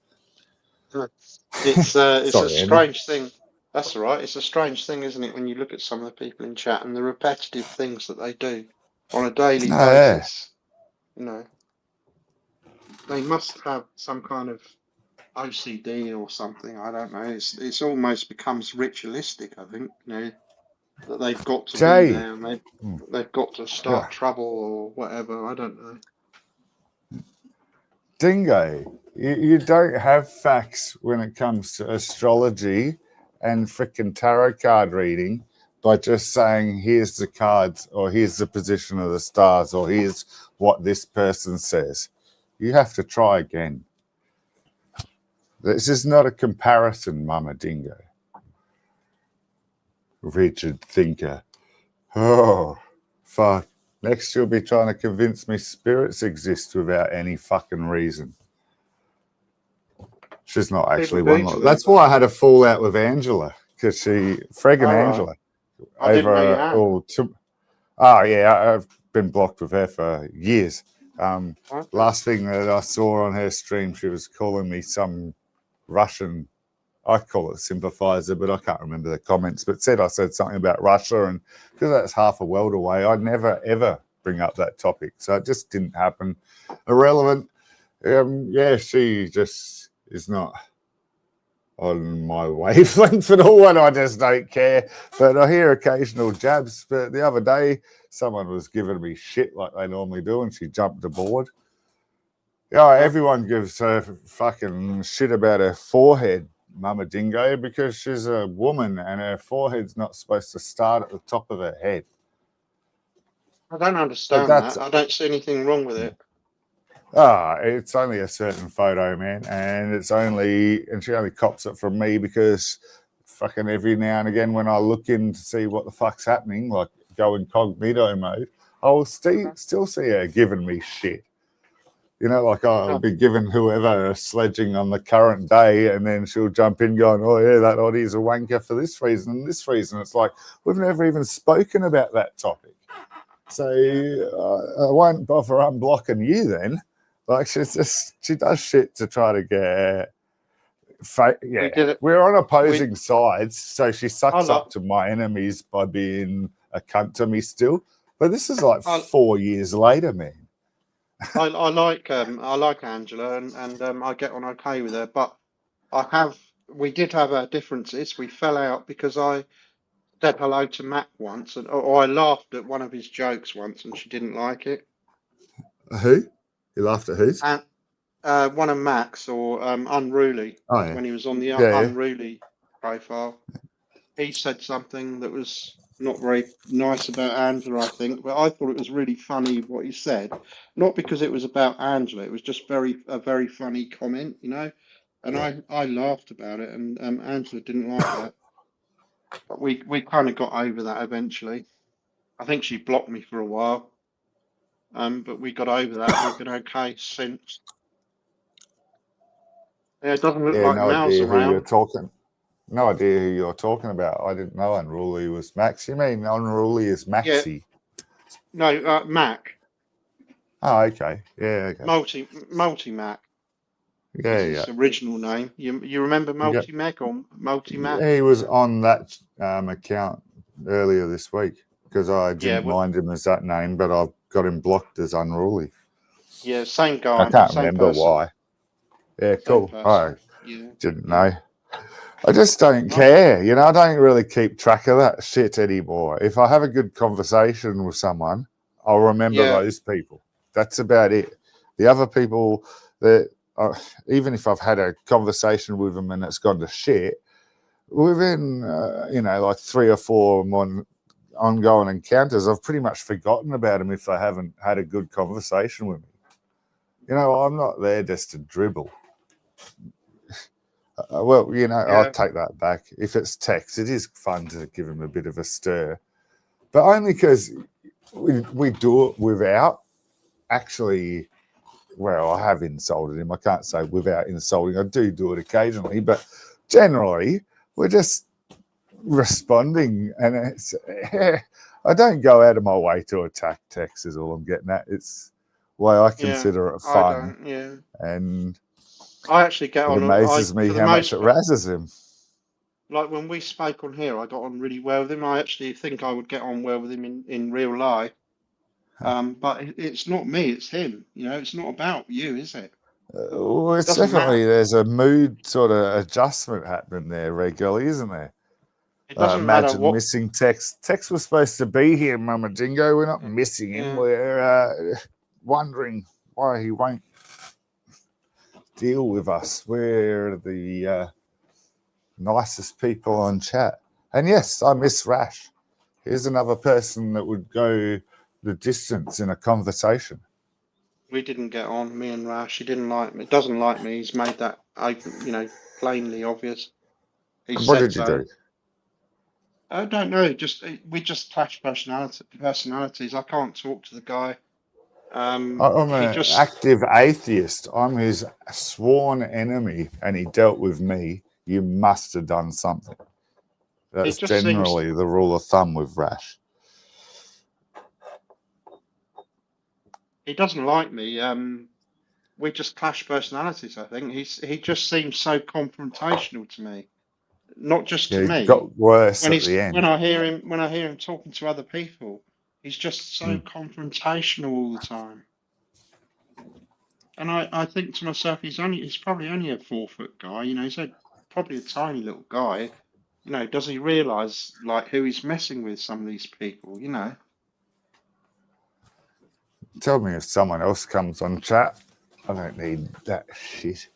it's a Sorry, Andy. strange thing. That's all right. It's a strange thing, isn't it, when you look at some of the people in chat and the repetitive things that they do on a daily Oh, yeah. basis. You know, they must have some kind of OCD or something. I don't know. It's almost becomes ritualistic. I think that they've got to be Jay. there and they've got to start trouble or whatever. I don't know. Dingo, you don't have facts when it comes to astrology and frickin' tarot card reading by just saying, here's the cards, or here's the position of the stars, or here's what this person says. You have to try again. This is not a comparison, Mama Dingo. Rigid thinker. Oh, fuck. Next you'll be trying to convince me spirits exist without any fucking reason. She's not actually one. That's why I had a fallout with Angela, because Angela. I didn't know you had. I've been blocked with her for years. Okay. Last thing that I saw on her stream, she was calling me some Russian, I call it sympathizer, but I can't remember the comments, but I said something about Russia, and because that's half a world away, I'd never, ever bring up that topic. So it just didn't happen. Irrelevant. She just is not on my wavelength at all, and I just don't care. But I hear occasional jabs. But the other day, someone was giving me shit like they normally do, and she jumped aboard. Yeah, everyone gives her fucking shit about her forehead, Mama Dingo, because she's a woman and her forehead's not supposed to start at the top of her head. I don't understand that. I don't see anything wrong with it. It's only a certain photo, man, and she only cops it from me because fucking every now and again when I look in to see what the fuck's happening, like go incognito mode, I'll still see her giving me shit. Like I'll be giving whoever a sledging on the current day, and then she'll jump in going, oh yeah, that Oddie's a wanker for this reason and this reason. It's like, we've never even spoken about that topic. So Yeah. I won't bother unblocking you then. Like she does shit to try to get. We Yeah, did it. we're on We opposing sides, so she I sucks like up to my enemies by being a cunt to me still. But this is like I 4 years later, man. I like Angela, and I get on okay with her. But we did have our differences. We fell out because I said hello to Mac once, or I laughed at one of his jokes once, and she didn't like it. Who? You laughed at whose? And one of Mac's, or Unruly, Oh yeah, when he was on the yeah, yeah. Unruly profile, he said something that was not very nice about Angela, I think, but I thought it was really funny what he said. Not because it was about Angela, it was just a very funny comment, you know. And Yeah. I laughed about it, and Angela didn't like that. But we kind of got over that eventually. I think she blocked me for a while, but we got over that. We've been okay since. Yeah, it doesn't look Yeah, like no Mal's idea who you're around. talking. No idea who you're talking about. I didn't know Unruly was Max. You mean Unruly is Yeah, Maxi? no, Mac, Oh, okay. Yeah, okay. Multi Mac is Yeah, yeah. his original name. You remember Yeah. Multi Mac or Multi Mac? He was on that account earlier this week because I Yeah, didn't mind him as that name, but I've got him blocked as Unruly. yeah, same I guy, can't same remember person, why. Yeah, same cool. I person. Yeah, didn't yeah. know. I just don't Nice. care. You know, I don't really keep track of that shit anymore. If I have a good conversation with someone, I'll remember Yeah, those people. That's about it. The other people that, even if I've had a conversation with them and it's gone to shit, within, like 3 or 4 more ongoing encounters, I've pretty much forgotten about them if they haven't had a good conversation with me. You know, I'm not there just to dribble. I'll yeah, take that back. If it's text, it is fun to give him a bit of a stir, but only because we do it without actually. Well, I have insulted him. I can't say without insulting. I do it occasionally, but generally we're just responding, and it's. I don't go out of my way to attack text. Is all I'm getting at. It's why I yeah. consider it I fun, don't. Yeah, and I actually get it on. I amazes me for the how much most it part, razzes him. like when we spoke on here, I got on really well with him. I actually think I would get on well with him in real life. But it's not me, it's him. You know, it's not about you, is it? Well, it's Doesn't matter. definitely there's a mood sort of adjustment happening there regularly, isn't there? It doesn't matter Imagine what. missing Tex. Tex was supposed to be here, Mama Dingo. We're not missing him. Yeah, We're wondering why he won't deal with us. We're the nicest people on chat. And yes, I miss Rash. Here's another person that would go the distance in a conversation. we didn't get on. Me and Rash. He didn't like me. Doesn't like me. He's made that open, plainly obvious. He What said did you so. do? I don't know. We just clash personalities. I can't talk to the guy. I'm He an just active atheist. I'm his sworn enemy, and he dealt with me. You must have done something. he That's just seems generally the rule of thumb with Rash. he doesn't like me. We just clash personalities. I think he just seems so confrontational to me. Not just to Yeah, it me. got worse at the When end. I hear him talking to other people, he's just so Mm. confrontational all the time. And I think to myself, he's probably only a 4 foot guy. Probably a tiny little guy. Does he realise like who he's messing with? Some of these people. Tell me if someone else comes on chat. I don't need that shit.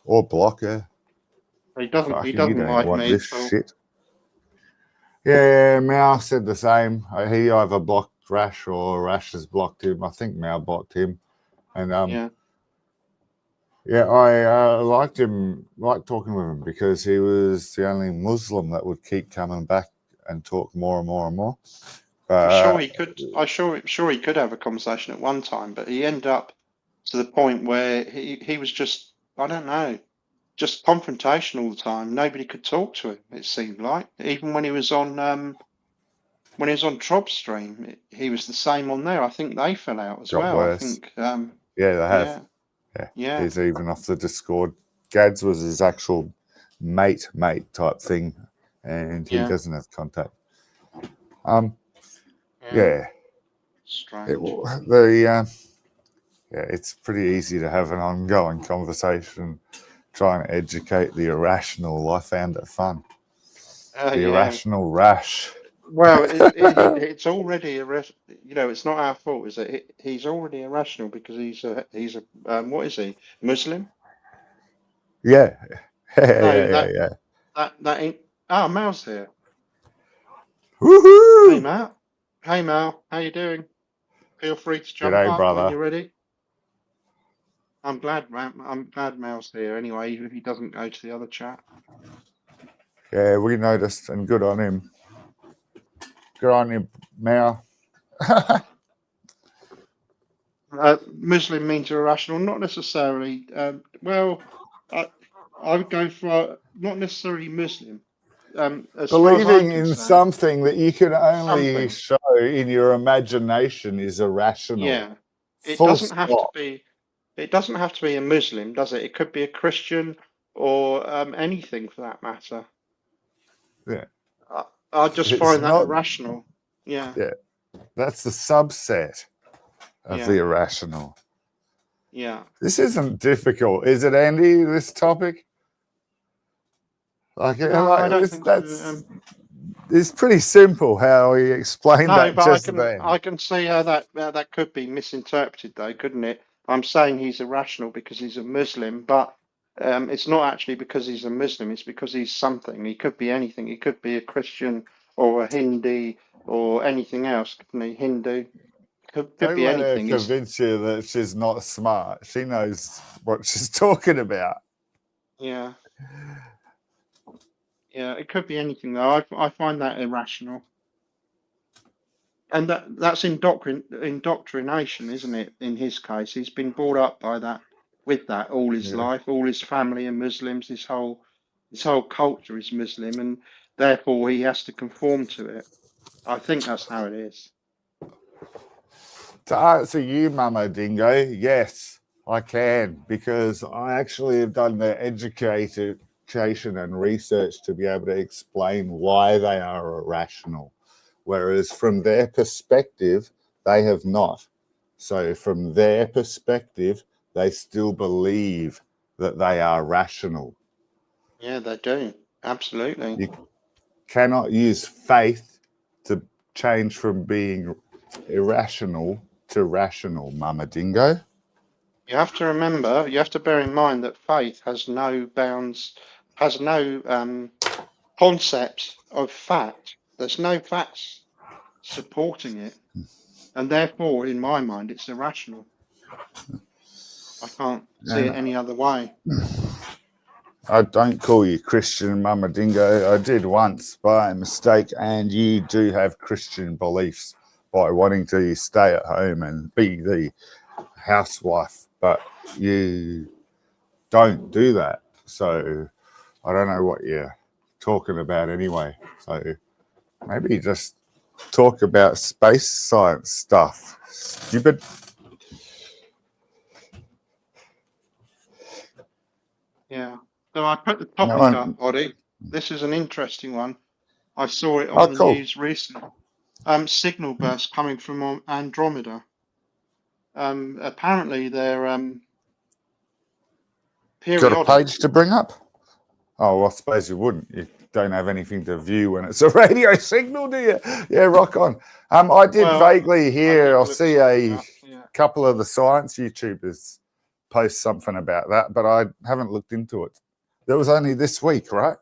Or block her. He Fucking, you doesn't don't like want me this at all. shit. Yeah, Mao said the same. He either blocked Rash or Rash has blocked him. I think Mao blocked him. And Yeah. yeah, I liked talking with him because he was the only Muslim that would keep coming back and talk more and more and more. I'm sure he could. Sure he could have a conversation at one time, but he ended up to the point where he was just, I don't know, just confrontational all the time. Nobody could talk to him. It seemed like even when he was on when he was on Tropstream, he was the same on there. I think they fell out as Got well. I worse. think, Yeah, they have. yeah, Yeah, yeah, he's even off the Discord. Gads was his actual mate type thing, and he yeah, doesn't have contact. Um, yeah. yeah, Strange. yeah, it's pretty easy to have an ongoing conversation, trying to educate the irrational. I found it fun. The Yeah. irrational rash. Well, it's already it's not our fault, is it? He's already irrational because he's a what is he? Muslim? Yeah, No, yeah. that ain't. Ah, Mal's here. Hey, Woohoo! Mal. Hey, Mal. How you doing? Feel free to jump G'day, up when brother. you're ready. I'm glad, man. I'm glad Mal's here anyway, even if he doesn't go to the other chat. Yeah, we noticed, and good on him. Good on him, Mao. Muslim means irrational, not necessarily. Well, I would go for not necessarily Muslim. As far as I'm Believing in concerned, something that you can only something. show in your imagination is irrational. Yeah, it Full doesn't have to stop. be. It doesn't have to be a Muslim, does it? It could be a Christian or anything for that matter. Yeah. I, I just It's find that not, irrational. Yeah, yeah, that's the subset of the yeah, irrational. yeah. This isn't difficult, is it, Andy? This topic? Like No, I don't think so. it's pretty simple how he explained No, that but just then. I can see how that could be misinterpreted though, couldn't it? I'm saying he's irrational because he's a Muslim, but it's not actually because he's a Muslim. It's because he's something. He could be anything. He could be a Christian or a Hindi or anything else, couldn't he? Hindu could Don't be let her anything. He's convince you that she's not smart. She knows what she's talking about. yeah, yeah. It could be anything though. I find that irrational. And that's indoctrination, isn't it? In his case, he's been brought up by that, with that all his Yeah. life. All his family are Muslims. His whole culture is Muslim, and therefore he has to conform to it. I think that's how it is. To answer you, Mama Dingo, yes, I can, because I actually have done the education and research to be able to explain why they are irrational. Whereas from their perspective, they have not. So from their perspective, they still believe that they are rational. Yeah, they do. Absolutely. You cannot use faith to change from being irrational to rational, Mama Dingo. You have to remember, you have to bear in mind that faith has no bounds, has no concept of fact. There's no facts supporting it. And therefore, in my mind, it's irrational. I can't see it And any other way. I don't call you Christian, Mama Dingo. I did once by mistake, and you do have Christian beliefs by wanting to stay at home and be the housewife, but you don't do that. So I don't know what you're talking about anyway. So maybe just talk about space science stuff. Stupid. Yeah. So I put the No topic up, one. Oddy. This is an interesting one. I saw it Oh, on the cool. news recently. Signal bursts coming from Andromeda. Apparently they're Got a periodic. page to bring up? Oh, well, I suppose you wouldn't. You don't have anything to view when it's a radio signal, do you? Yeah, rock on. I did Well, vaguely I hear, did I'll look see something a up. Yeah. couple of the science YouTubers post something about that, but I haven't looked into it. That was only this week, right?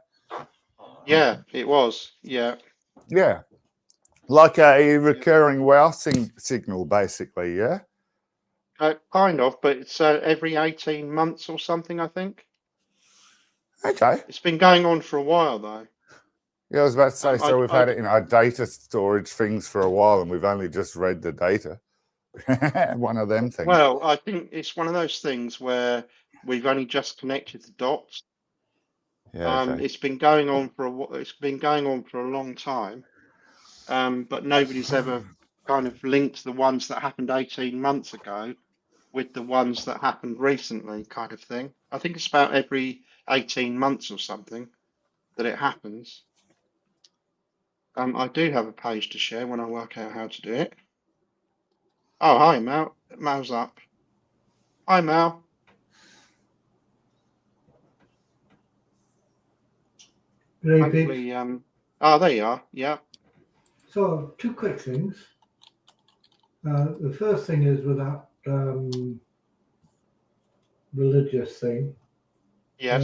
Yeah, it was. Yeah. Yeah. Like a Yeah. recurring wow signal, basically, yeah? Kind of, but it's every 18 months or something, I think. Okay. It's been going on for a while, though. Yeah, I was about to say, so we've I had it in our data storage things for a while and we've only just read the data. One of them things. Well, I think it's one of those things where we've only just connected the dots. Yeah, okay. It's been going on for it's been going on for a long time. but nobody's ever kind of linked the ones that happened 18 months ago with the ones that happened recently, kind of thing. I think it's about every 18 months or something that it happens. I do have a page to share when I work out how to do it. Oh, hi, Mal. Mal's up. Hi, Mal. Great, peeps. Hopefully, oh, there you are. Yeah, So, two quick things. The first thing is with that religious thing. yes,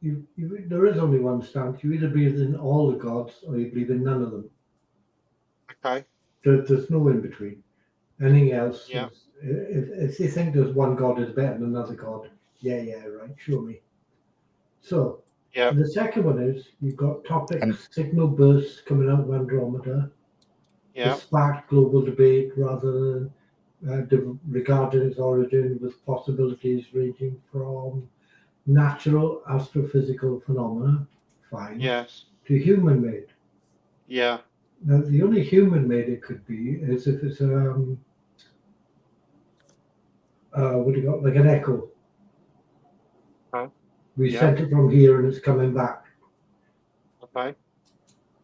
There is only one stance. You either believe in all the gods or you believe in none of them. okay, There's no in between. Anything else yeah, is, if you think there's one god is better than another god, yeah, right, show me. So, yeah, the second one is you've got topic And- signal bursts coming out of Andromeda. yeah, To spark global debate rather than regarding its origin with possibilities ranging from natural astrophysical phenomena, fine, yes, to human-made. yeah, Now, the only human-made it could be is if it's what do you got, like an echo. okay, We yeah, sent it from here and it's coming back. okay.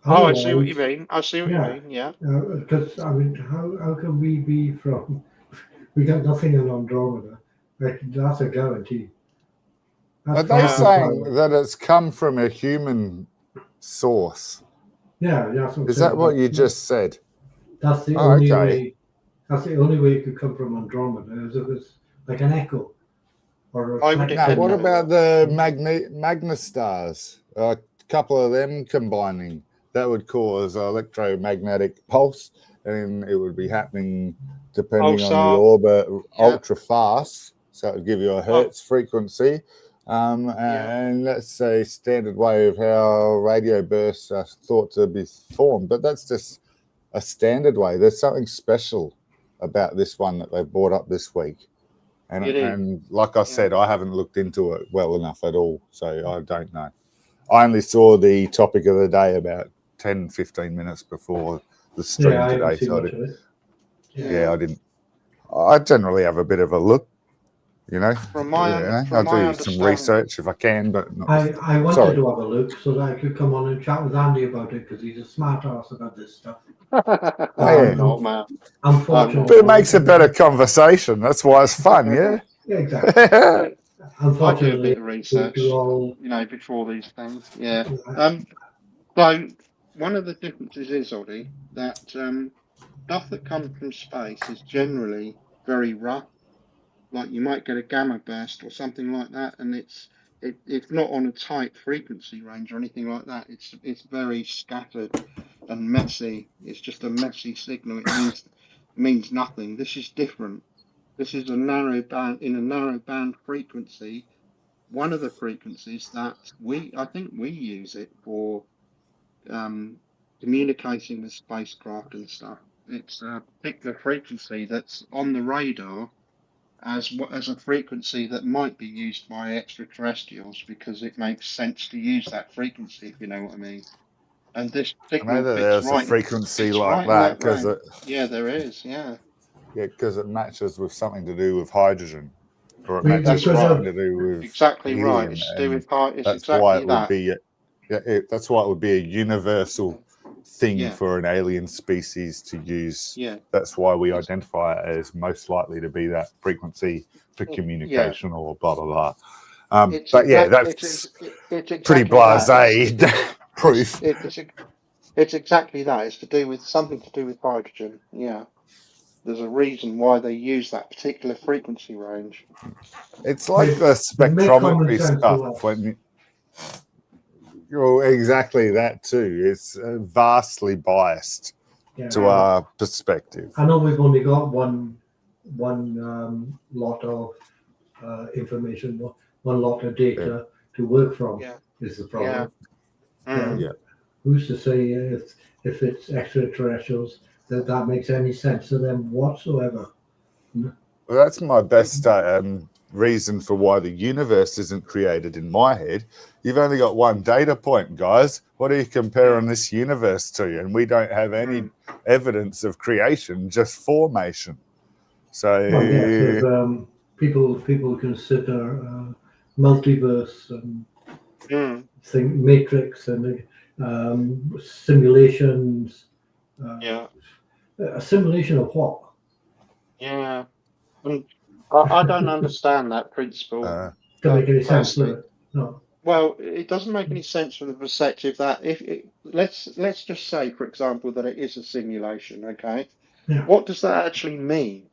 Oh, I see what you Otherwise, mean. I see what you yeah, mean. Yeah. because I mean, how can we be from? We got nothing on Andromeda. That's a guarantee. Are That's they Yeah. saying power. that it's come from a human source? Yeah, that's what I'm Is saying. that what you But just said? that's the Oh, only okay. way. That's the only way it could come from Andromeda, is if it's like an echo or a Why would it Now, reflection. get what there? about the magnastars? A couple of them combining, that would cause an electromagnetic pulse, and it would be happening depending on the Pulsar. orbit Yeah. ultra fast. So it would give you a hertz frequency. Yeah. And that's a standard way of how radio bursts are thought to be formed. But that's just a standard way. There's something special about this one that they brought up this week. It is. And like I said, I haven't looked into it well enough at all, so I don't know. I only saw the topic of the day about 10, 15 minutes before the stream Yeah, I today. haven't seen So much of it. I didn't. I generally have a bit of a look, you know. From my I'll do some understanding, research if I can, but not. I wanted Sorry. to have a look so that I could come on and chat with Andy about it because he's a smart ass about this stuff. Yeah. not, man. Unfortunately, But it makes a better conversation. That's why it's fun, yeah. yeah, exactly. I do a Unfortunately, bit of research, do all. before these things. Yeah. So one of the differences is, Ollie, that stuff that comes from space is generally very rough. Like you might get a gamma burst or something like that, and it's not on a tight frequency range or anything like that. It's very scattered and messy. It's just a messy signal. It means nothing. This is different. This is a narrow band frequency. One of the frequencies that I think we use it for communicating with spacecraft and stuff. It's a particular frequency that's on the radar as a frequency that might be used by extraterrestrials because it makes sense to use that frequency, if you know what I mean. And this I know signal that fits there's a right, frequency fits like right in that that because range. Yeah, there is. Yeah. because it matches with something to do with hydrogen, or it We matches That's with could right. something have. to do with Exactly right. helium, It's to do and with part. It's that's why exactly it would that. be. That's why it would be a universal thing Yeah. for an alien species to use. Yeah. That's why we identify it as most likely to be that frequency for Yeah. communication or blah blah blah. It's But yeah, exact. that's It's pretty exactly that. blasé proof. It's exactly that. It's to do with something to do with hydrogen. Yeah. There's a reason why they use that particular frequency range. It's like It the make common spectrometry sense to stuff us. when you're exactly that too. It's vastly biased Yeah. to our perspective. I know we've only got one lot of information, one lot of data to work from. Yeah. Is the problem? Yeah. Who's to say if it's extraterrestrials that makes any sense to them whatsoever? Well, that's my best reason for why the universe isn't created in my head. You've only got one data point, guys. What are you comparing this universe to? And we don't have any evidence of creation, just formation. So Well, yes, there's, people consider multiverse and think matrix and simulations. A simulation of what? Yeah. And I don't understand that principle. To make any sense personally. of it. No. Well, it doesn't make any sense from the perspective that let's just say, for example, that it is a simulation. Okay, Yeah. what does that actually mean?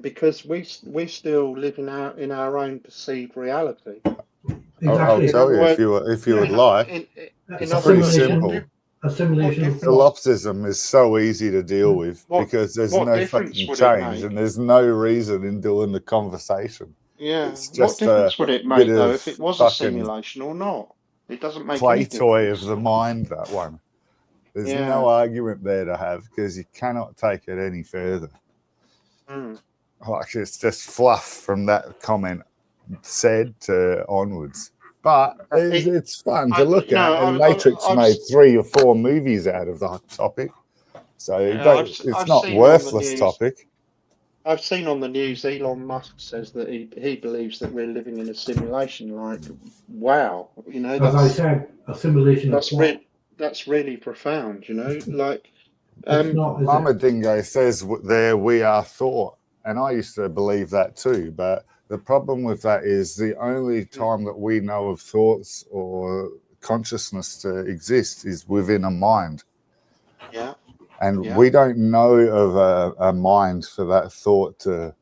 Because we still live in our own perceived reality. Exactly. I'll tell you if you would like. It's In pretty other words, simple. A simulation of Solipsism is so easy to deal with because there's what no difference fucking would it change make? and there's no reason in doing the conversation. Yeah. It's What just difference would it bit make though of if it was a fucking simulation or not? It doesn't make play any toy difference. of the mind, that one. There's Yeah. no argument there to have because you cannot take it any further. Like, it's just fluff from that comment said to onwards. But it's fun to look at. And Matrix made 3 or 4 movies out of the topic. So it's not worthless topic. I've seen on the news Elon Musk says that he believes that we're living in a simulation. Like, wow, you know, as I said, a simulation of what? That's really profound, you know. Like, it's not, is Mama it? Dingo says there we are thought, and I used to believe that too. But the problem with that is the only time that we know of thoughts or consciousness to exist is within a mind. Yeah. And we don't know of a mind for that thought to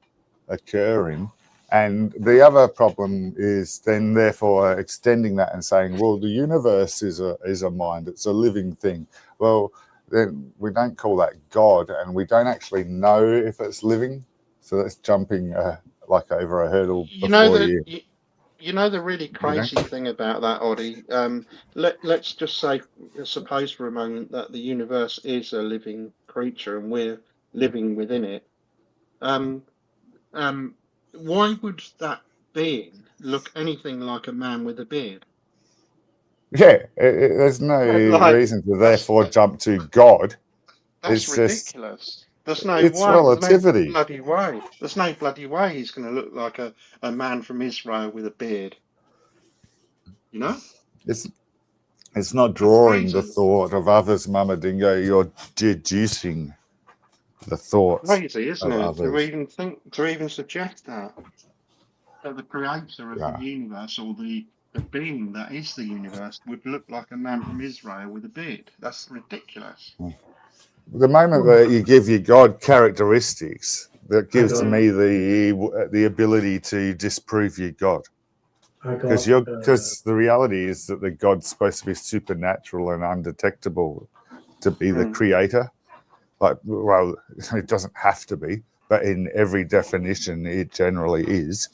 occur in. And the other problem is then therefore extending that and saying, well, the universe is a mind, it's a living thing. Well, then we don't call that God, and we don't actually know if it's living. So that's jumping like over a hurdle before you. You know the really crazy thing about that, Oddie. Let's just say, suppose for a moment that the universe is a living creature and we're living within it. Why would that being look anything like a man with a beard? Yeah, there's no reason to therefore jump to God. That's it's ridiculous. Just, there's no it's way. relativity. There's no bloody way. There's no bloody way he's going to look like a man from Israel with a beard. You know? It's not drawing the thought of others, Mama Dingo. You're deducing the thoughts. Crazy, isn't it? Others. To even suggest that the creator of the universe or the being that is the universe would look like a man from Israel with a beard. That's ridiculous. The moment that you give your God characteristics, that gives me the ability to disprove your God. Because the reality is that the God's supposed to be supernatural and undetectable to be the creator. Like, well, it doesn't have to be, but in every definition, it generally is.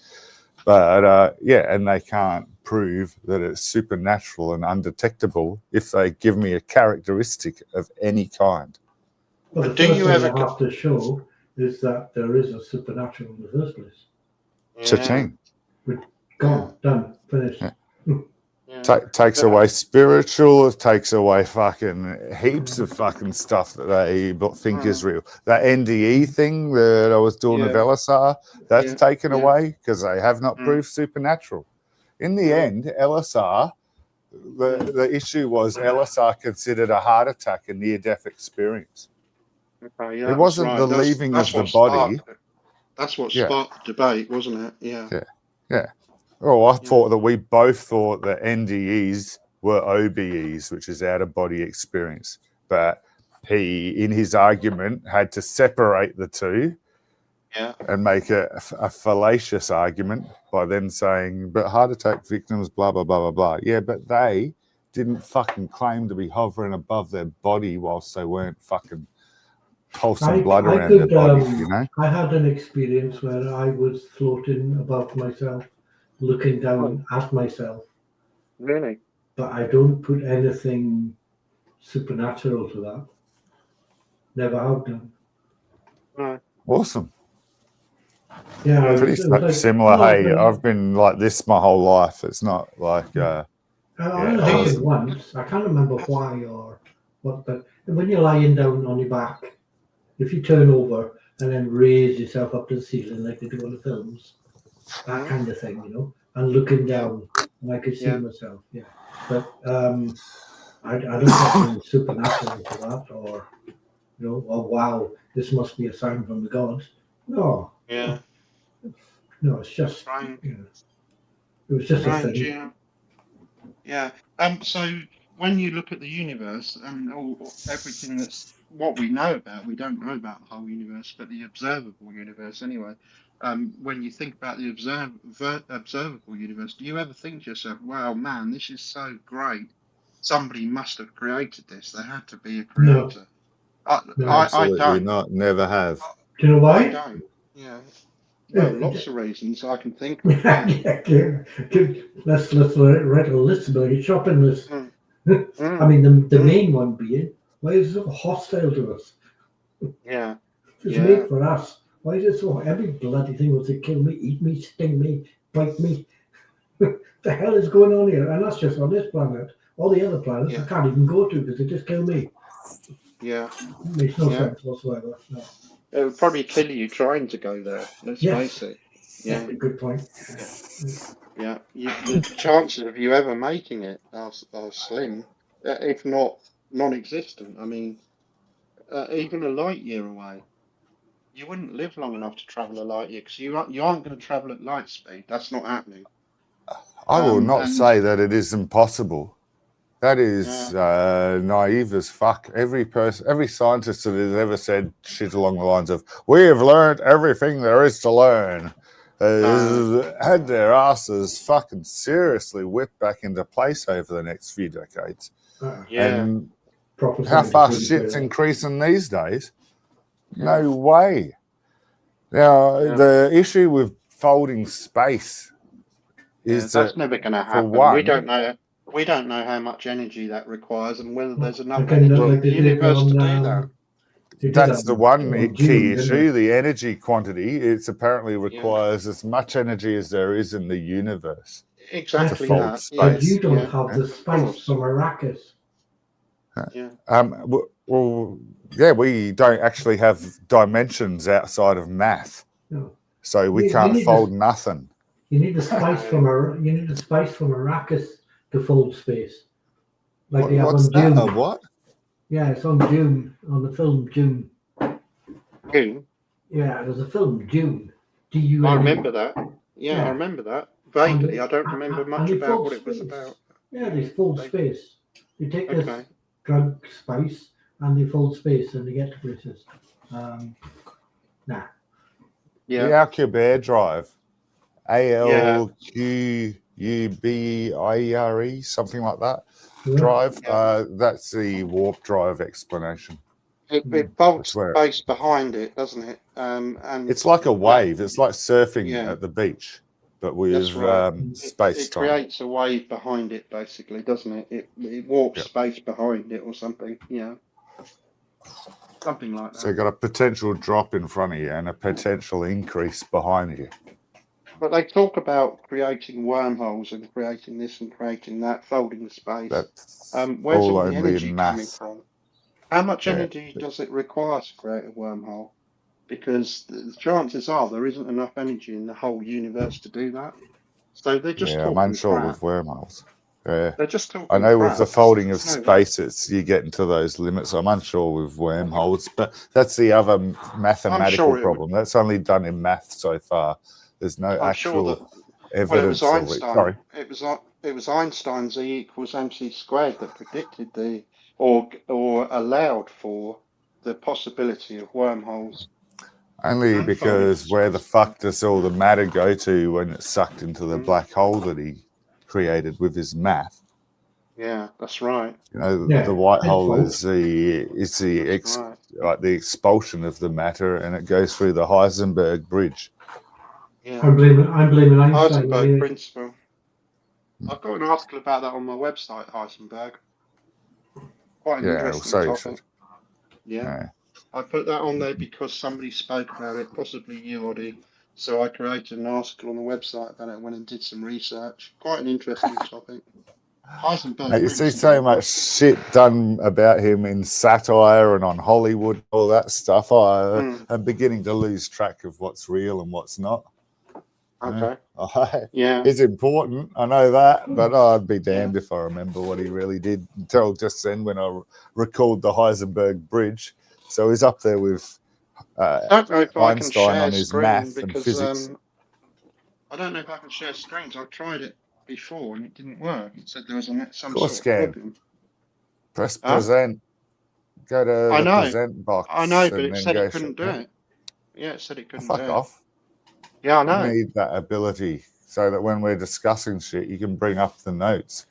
But and they can't prove that it's supernatural and undetectable if they give me a characteristic of any kind. Well, the first thing you have to show is that there is a supernatural in the first place. Cha-ching. Gone, done, finished. Takes away spiritual, it takes away fucking heaps of fucking stuff that they think is real. That NDE thing that I was doing with LSR, that's taken away because they have not proved supernatural. In the end, LSR, the issue was LSR considered a heart attack a near-death experience. Okay, it wasn't the leaving of the body. That's what sparked the debate, wasn't it? Yeah. Well, I thought that we both thought that NDEs were OBEs, which is out-of-body experience. But he, in his argument, had to separate the two and make a fallacious argument by then saying, but heart attack victims, blah, blah, blah, blah, blah. Yeah, but they didn't fucking claim to be hovering above their body whilst they weren't fucking pulsing blood around their body, you know? I had an experience where I was floating above myself, looking down at myself. Really? But I don't put anything supernatural to that. Never have done. No. Awesome. Yeah, Pretty it was like, similar. oh, Hey, I've been like this my whole life. It's not like, it only Do happened you? once. I can't remember why or what, but when you're lying down on your back, if you turn over and then raise yourself up to the ceiling like they do on the films, that Hmm? kind of thing, and looking Yeah, down, and I could see yeah, myself. Yeah, but I don't have anything supernatural for that, or oh wow, this must be a sign from the gods. No, yeah. no, it's just Strange, it was just a strange. thing. Yeah, yeah. So when you look at the universe and everything that's what we know about, we don't know about the whole universe, but the observable universe anyway. When you think about the observable universe, do you ever think to yourself, "Wow, man, this is so great. Somebody must have created this. There had to be a No, creator." I, no. I absolutely don't. not. Never have. Do you know I why? don't. Yeah. Well, lots of reasons I can think of. Yeah. Yeah, let's write a list about it, shopping list. Mm, I mm, mean, the mm. main one being, why is it so hostile to us? Yeah. It's Yeah. made for us. Why is it so? Every bloody thing wants to kill me, eat me, sting me, bite me. The hell is going on here? And that's just on this planet. All the other planets I Yeah. can't even go to because they just kill me. Yeah. It makes no Yeah. sense whatsoever. No. It would probably kill you trying to go there. Let's face Yes, it. that's Yeah. a good point. Yeah. Yeah. The chances of you ever making it are slim, if not non-existent. I mean, even a light year away, you wouldn't live long enough to travel a light year because you aren't going to travel at light speed. That's not happening. I will not And say that it is impossible. That is yeah. naive as fuck. Every scientist that has ever said shit along the lines of "We have learned everything there is to learn" No. had their asses fucking seriously whipped back into place over the next few decades. Yeah. And Proper how scientists fast wouldn't say shit's that. increasing these days? Yeah. No way. Now, Yeah. the issue with folding space Yeah, is that, that's never going to for happen. We don't one, know. We don't know how much energy that requires and whether there's enough Again, energy well, like in the they did universe to on do that. they did that's the one on key June, didn't issue, they? the energy quantity. It's apparently Yeah, requires as much energy as there is in the universe to Yes, exactly fold that. Yeah, but you space. don't yeah, have Yeah. the of spice course. from Arrakis. Yeah, Well, yeah, we don't actually have dimensions outside of math, No, so we you can't need fold the nothing. you need the spice no, you need the spice from Arrakis to fold space, like they have What's on that? A Dune. what? Yeah, it's on Dune on the film Dune. June. Yeah, there's a film Dune, I Dune. remember that. Yeah, I Yeah, remember that and vaguely. I don't remember and much they about fold what it was space. about. Yeah, they Yeah, fold space. They take this okay. drug spice and they fold space and they get to places. Um, nah. The Yeah, Alcubierre drive, yeah, ALQUBIRE, something like that. Yeah. Drive. yeah. That's the warp drive explanation. Mm. It folds That's where space behind it, doesn't it? And it's like a that. wave. It's like surfing Yeah, at the beach, but that's with right. space It time. creates a wave behind it, basically, doesn't it? It warps Yep. space behind it or something. Yeah, something like So you that. got a potential drop in front of you and a potential increase behind you. But they talk about creating wormholes and creating this and creating that, folding the space. That's Where's all all the only in energy coming maths. from? How much Yeah. energy does it require to create a wormhole? Because the chances are there isn't enough energy in the whole universe to do that. So they're just Yeah, I'm talking unsure crap. with wormholes. Yeah. They're just I talking know with the crap. folding of There's no way. space, it's you get into those limits. I'm unsure with wormholes, but that's the other I'm mathematical sure it would. problem. That's only done in math so far. There's no I'm sure that. actual Well, it was evidence of it. Einstein. Sorry. It was Einstein's E equals mc squared that predicted or allowed for the possibility of wormholes Only and folding of because where the space. fuck does all the matter go to when it's sucked into the Mm, black hole that he created with his math? yeah, that's right. You know, Yeah, the white it's hole fold. is the That's right. like the expulsion of the matter, and it goes through the Heisenberg bridge. Yeah, I'm blaming Einstein. Heisenberg Anyway. principle. I've got an article about that on my website, Heisenberg. Quite an Yeah, well, interesting so you topic. should. Yeah. Yeah. I put that on there because somebody spoke about it, possibly you, Oddie, So I created an article on the website about it, went and did some research. Quite an interesting topic. Heisenberg Mate, you see principle. so much shit done about him in satire and on Hollywood, all that stuff. I'm beginning to lose track of what's real and what's not. Okay. Yeah. It's important, I know that, but I'd be damned if I remember what he really did until just then when I recalled the Heisenberg Bridge. So he's up there with I don't know if I can Einstein share on his screen math and because physics. I don't know if I can share screens. I tried it before and it didn't work. It said there was some Of sort course of can. problem. Press present. Go to I the know. present box. I know, but and it then said go it couldn't do it. Yeah, it said it couldn't do fuck it. off. Yeah, I know. You need that ability so that when we're discussing shit, you can bring up the notes.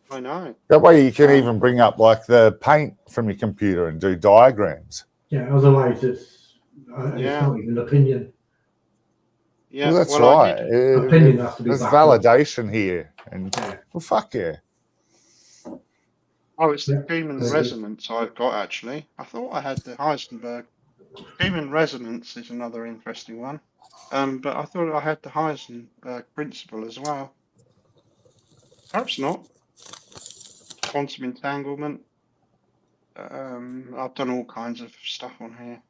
I know. That way you can even bring up like the paint from your computer and do diagrams. Yeah, otherwise it's not even opinion. Yeah, well, that's well, right. Opinion has to be There's backed up. validation here. And well, fuck yeah. Oh, it's the Schumann resonance I've got, actually. I thought I had the Heisenberg. Schumann resonance is another interesting one. But I thought I had the Heisenberg principle as well. Perhaps not. Quantum entanglement. I've done all kinds of stuff on here.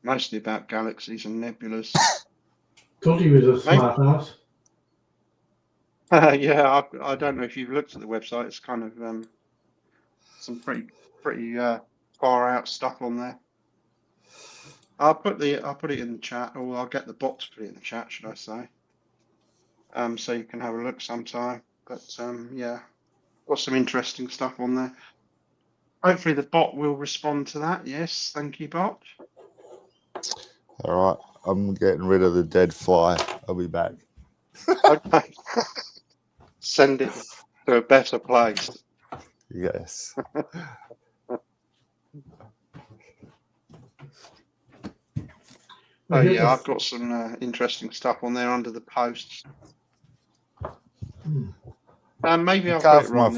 Mostly about galaxies and nebulas. Thought he was a smart ass. Yeah, I don't know if you've looked at the website. It's kind of some pretty far out stuff on there. I'll put it in the chat, or I'll get the bot to put it in the chat, should I say? So you can have a look sometime. But yeah, got some interesting stuff on there. Hopefully the bot will respond to that. Yes, thank you, bot. All right, I'm getting rid of the dead fly. I'll be back. Okay. Send it to a better place. Yes. Oh yeah, I've got some interesting stuff on there under the posts. Maybe I've got it wrong.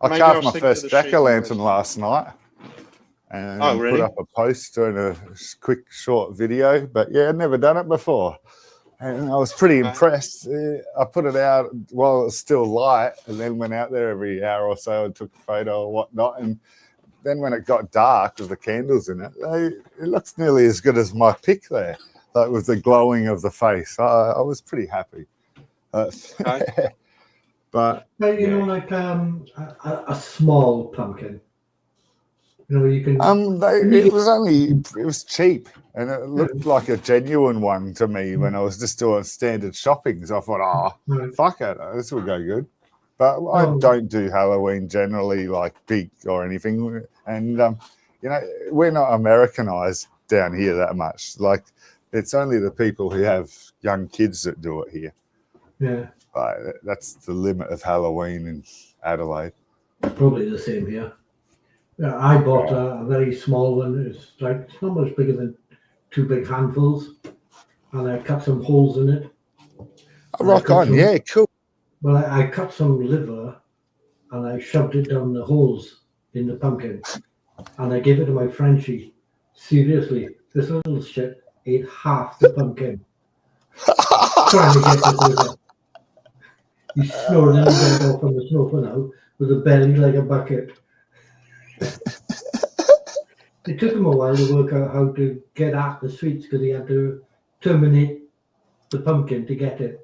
I carved my first jack-o'-lantern last night and really? put up a post doing a quick short video. But yeah, I'd never done it before. And I was pretty impressed. I put it out while it was still light and then went out there every hour or so and took a photo or whatnot. And then when it got dark with the candles in it, it looks nearly as good as my pic there, like with the glowing of the face. I was pretty happy. But you know, like a small pumpkin. You know, you can. It was cheap, and it looked like a genuine one to me when I was just doing standard shopping. So I thought, fuck it, this will go good. But I don't do Halloween generally, like big or anything. And you know, we're not Americanized down here that much. Like, it's only the people who have young kids that do it here. Yeah. That's the limit of Halloween in Adelaide. Probably the same here. Yeah, I bought a very small one. It's not much bigger than 2 big handfuls, and I cut some holes in it. Rock on, yeah, cool. Well, I cut some liver, and I shoved it down the holes in the pumpkin, and I gave it to my Frenchie. Seriously, this little shit ate half the pumpkin. Trying to get this liver. He's snoring in his bed off on the sofa now with a belly like a bucket. It took him a while to work out how to get at the sweets because he had to terminate the pumpkin to get the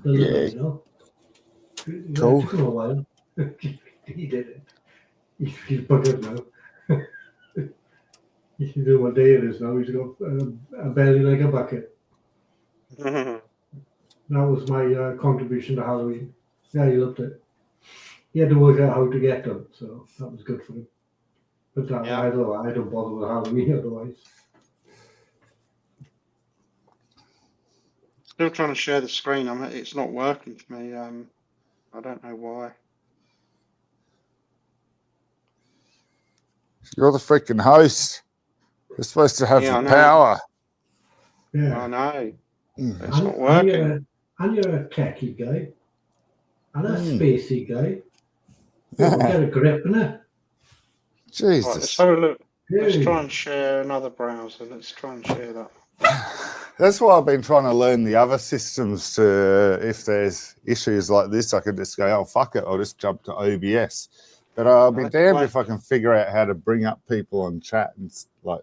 liver, you know. Cool. It took him a while. He did it. He's buggered now. You should do what day it is now. He's got a belly like a bucket. That was my contribution to Halloween. Yeah, he loved it. He had to work out how to get them, so that was good for him. But I don't bother with Halloween otherwise. Still trying to share the screen. It's not working for me. I don't know why. You're the freaking host. You're supposed to have the power. Yeah, I know. It's not working. And you're a techie guy. And a spacey guy. Get a grip, innit? Jesus. Right, let's have a look. Let's try Yay. and share another browser. Let's try and share that. That's why I've been trying to learn the other systems to, if there's issues like this, I can just go, oh, fuck it, I'll just jump to OBS. But I'll be damned if I can figure out how to bring up people on chat and like,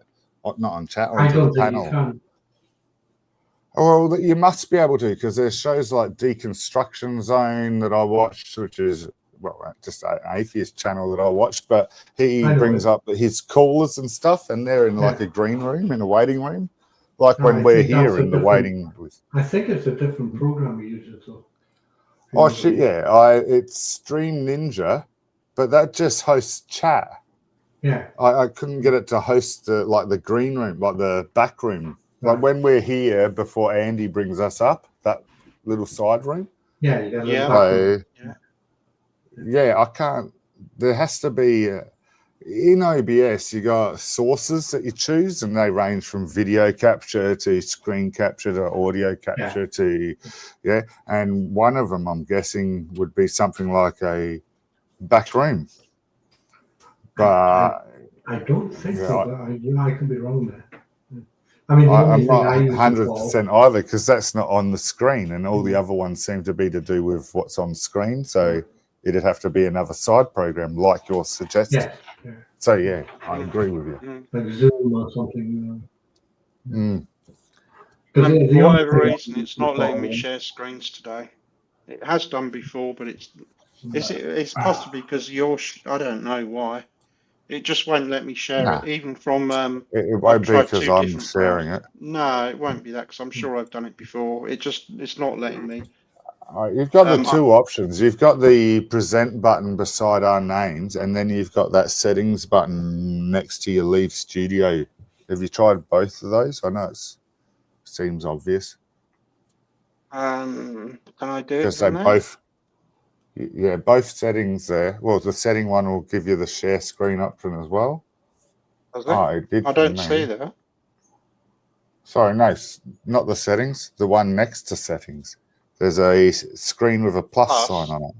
not on chat, I onto don't the think you panel. can. Well, you must be able to, because there's shows like Deconstruction Zone that I watched, which is, well, just an atheist channel that I watched, but he I know brings it. up his callers and stuff, and they're in like Yeah. a green room, in a waiting room, like No, when I we're think that's here a in the different- waiting with. I think it's a different program he uses, though. Oh shit, yeah, it's Stream Ninja, but that just hosts chat. Yeah. I couldn't get it to host the green room, like the back room. Like when we're here before Andy brings us up, that little side room. Yeah, you got a Yeah. back room. Yeah, I can't. There has to be in OBS. You got sources that you choose, and they range from video capture to screen capture to audio capture to And one of them, I'm guessing, would be something like a back room. But I don't think Yeah, so, but I could be wrong there. I mean, the only I'm thing not I use it 100% for, either, because that's not on the screen, and all the other ones seem to be to do with what's on screen. So it'd have to be another side program, like you're suggesting. yeah, So yeah, I agree with you. like Zoom or something. Mm. Because And the for only whatever thing I reason, use it's it not letting me for- share screens today. It has done before, but it's possibly because I don't know why. It just won't let me share Nah. it, even from. It I've won't be tried because 2 I'm different sharing browsers. it. No, it won't be that because I'm sure I've done it before. It's not letting me. You've got the Um, two options. You've got the present button beside our names, and then you've got that settings button next to your Leave Studio. Have you tried both of those? I know it seems obvious. Can I do it Because they from there? both, both settings there. Well, the setting one will give you the share screen option as well. Does it? Oh, it did I for don't me. see that. Sorry, no, not the settings. The one next to settings. There's a screen with a plus sign on it.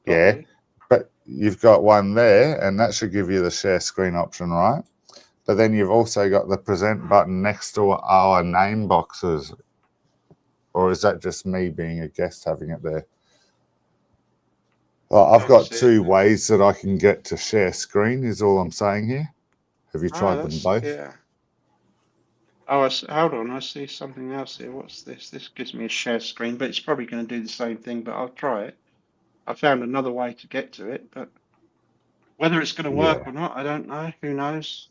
Yeah, but you've got one there, and that should give you the share screen option, right? But then you've also got the present button next to our name boxes. Or is that just me being a guest having it there? Well, I've got two ways that I can get to share screen, is all I'm saying here. Have you tried them both? Yeah. Oh, hold on. I see something else here. What's this? This gives me a share screen, but it's probably going to do the same thing, but I'll try it. I found another way to get to it, but whether it's going to work or not, I don't know. Who knows?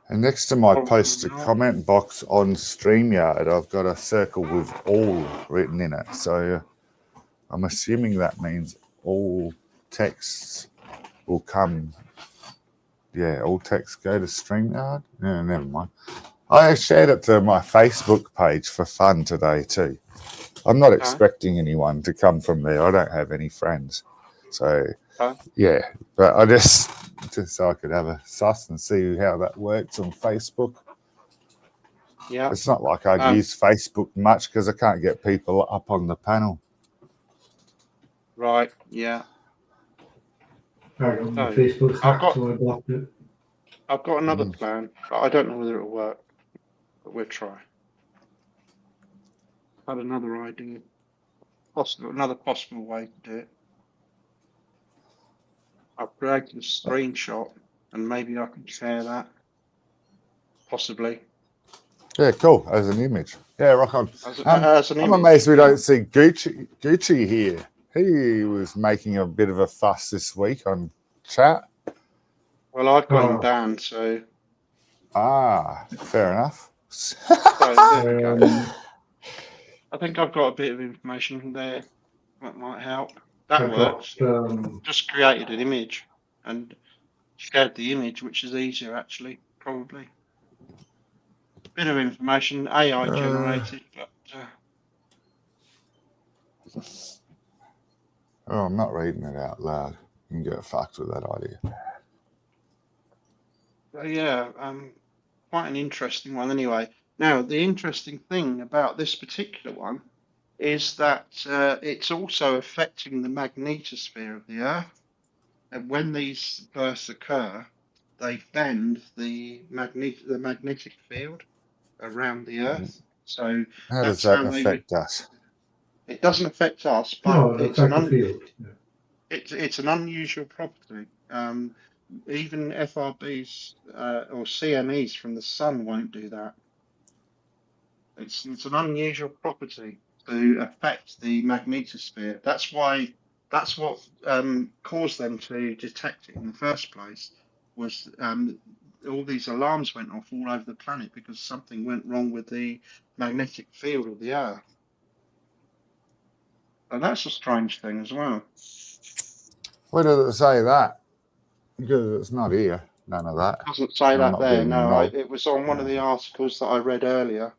And next to my Probably post not. comment box on StreamYard, I've got a circle with all written in it. So I'm assuming that means all texts will come. Yeah, all texts go to StreamYard. Yeah, never mind. I shared it to my Facebook page for fun today too. I'm not expecting anyone to come from there. I don't have any friends. So, yeah, but I just so I could have a suss and see how that works on Facebook. Yeah. It's not like I'd use Facebook much because I can't get people up on the panel. Right, yeah. I got my Facebook hacked, so I blocked it. I've got another plan, but I don't know whether it'll work. But we'll try. Had another idea. Another possible way to do it. I've created a screenshot and maybe I can share that. Possibly. Yeah, cool. As an image. Yeah, rock on. As an I'm image, amazed we don't see Gucci here. He was making a bit of a fuss this week on chat. Well, I've got him banned, so. Fair enough. So there we go. I think I've got a bit of information there that might help. That works. Just created an image and shared the image, which is easier actually, probably. Bit of information, AI generated, but. Oh, I'm not reading it out loud. You can get fucked with that idea. Yeah, quite an interesting one anyway. Now, the interesting thing about this particular one is that it's also affecting the magnetosphere of the Earth. And when these bursts occur, they bend the magnetic field around the Earth. So How does that's that how they. affect us? It doesn't affect us, but No, it affects the field. Yeah. it's an unusual property. Even FRBs or CMEs from the sun won't do that. It's an unusual property to affect the magnetosphere. That's what caused them to detect it in the first place. Was all these alarms went off all over the planet because something went wrong with the magnetic field of the Earth. And that's a strange thing as well. Where does it say that? Because it's not here. None of that. It doesn't say I'm that not there. being a No, knob. it was on one of the articles that I read earlier.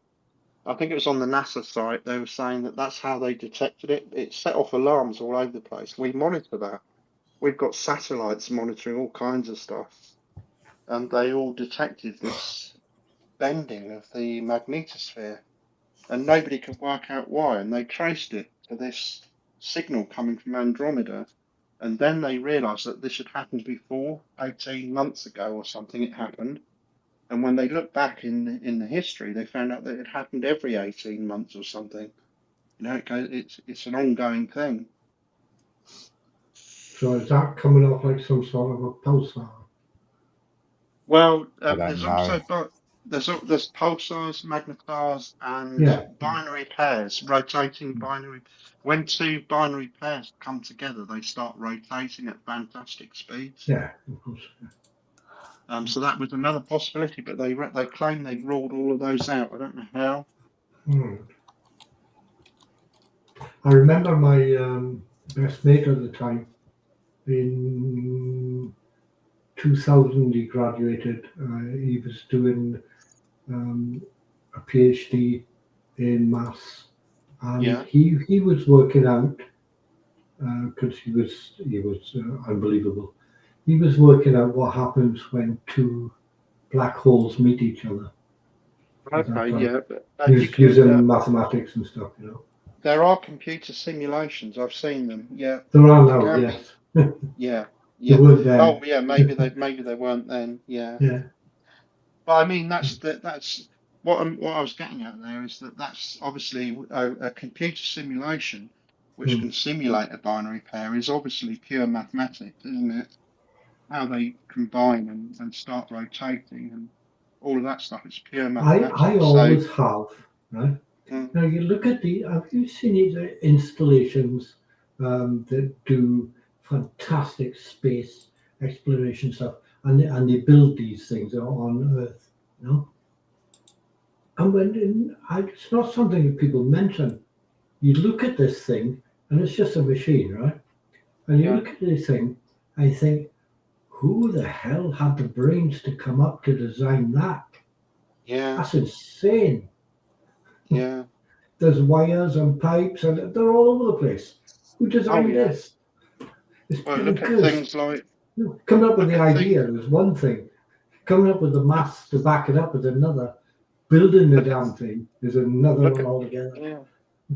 I think it was on the NASA site. They were saying that that's how they detected it. It set off alarms all over the place. We monitor that. We've got satellites monitoring all kinds of stuff. And they all detected this bending of the magnetosphere. And nobody could work out why. And they traced it to this signal coming from Andromeda. And then they realised that this had happened before, 18 months ago or something, it happened. And when they looked back in the history, they found out that it happened every 18 months or something. You know, it's an ongoing thing. So is that coming off like some sort of a pulsar? Well, I don't there's know. also there's pulsars, magnetars, and Yeah. binary pairs, rotating binary. When two binary pairs come together, they start rotating at fantastic speeds. Yeah, of course. So that was another possibility, but they claim they ruled all of those out. I don't know how. I remember my best mate at the time. In 2000, he graduated. He was doing a PhD in maths, and Yeah. he was working out because he was unbelievable. He was working out what happens when two black holes meet each other. Okay. Yeah. But, using mathematics and stuff, you know. There are computer simulations. I've seen them. Yeah. There are now, yes. Yeah. They weren't then. Oh, yeah. Maybe they weren't then. Yeah. Yeah. But I mean, that's what I was getting at there is that's obviously a computer simulation which can simulate a binary pair is obviously pure mathematics, isn't it? How they combine and start rotating and all of that stuff. It's pure mathematics. I always have, right? Mm. Now you look at have you seen these installations that do fantastic space exploration stuff, and they build these things on Earth, you know? And it's not something that people mention. You look at this thing, and it's just a machine, right? And you look at this thing, I think, who the hell had the brains to come up to design that? Yeah. That's insane. Yeah. There's wires and pipes, and they're all over the place. Who designed this? It's look at things like coming up with the idea is one thing. Coming up with the maths to back it up is another. Building the damn thing is another one altogether. Yeah.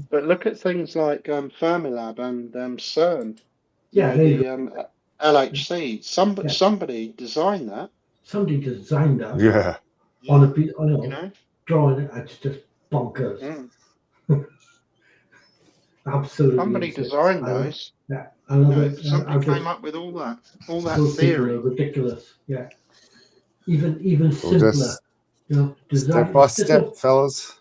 But look at things like Fermilab and CERN. Yeah, the LHC. Somebody designed that. Somebody designed that. Yeah. On a drawing it. It's just bonkers. Absolutely. Somebody designed those. Yeah. Somebody came up with all that those theory. People are ridiculous. Yeah. Even simpler. Step by step, fellas.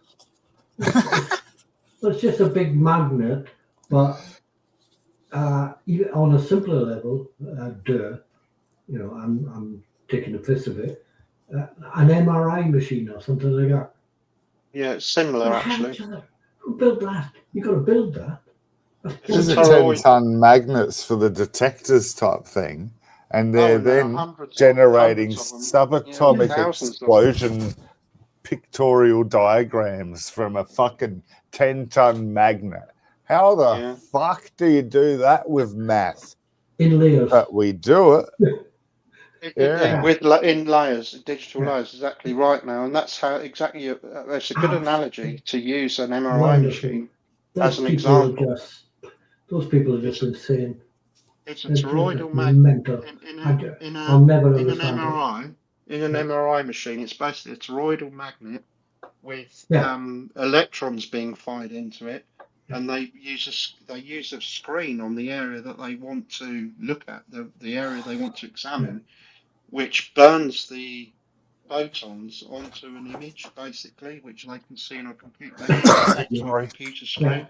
It's just a big magnet, but even on a simpler level, I'm taking the piss of it. An MRI machine or something like that. Yeah, it's similar actually. Who built that? You got to build that. These are 10-ton magnets for the detectors type thing, and they're then generating subatomic explosion pictorial diagrams from a fucking 10-ton magnet. How the fuck do you do that with math? In layers. But we do it. In layers, digital layers, exactly right now, and that's how exactly. It's a good analogy to use an MRI machine as an example. Those people are just insane. It's a It's just toroidal magnet mental. I'll never in an understand it. MRI. In an Yeah. MRI machine, it's basically a toroidal magnet with Yeah. electrons being fired into it, Yeah. and they use a screen on the area that they want to look at, the area they want to examine, which burns the photons onto an image, basically, which they can see on a computer. They project on a Sorry. computer screen,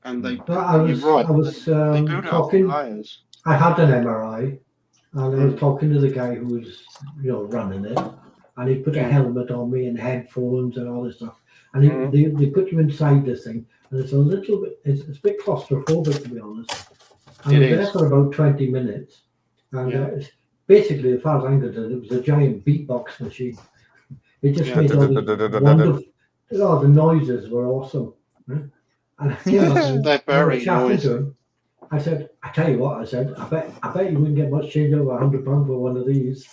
and But you're right. I was They build it up in talking. layers. I had an MRI, and I was Mm. talking to the guy who was, running it, and he put a helmet on me and headphones and all this stuff. And they put you inside this thing, and it's a little bit, it's a bit claustrophobic, to be honest. And It I was there is. for about 20 minutes, and it's basically, as far as I'm concerned, it was a giant beatbox machine. It just made all these wonderful. Oh, the noises were awesome. Right? And They're I was very chatting noisy. to him. I said, I tell you what, I said, I bet you wouldn't get much change over £100 for one of these.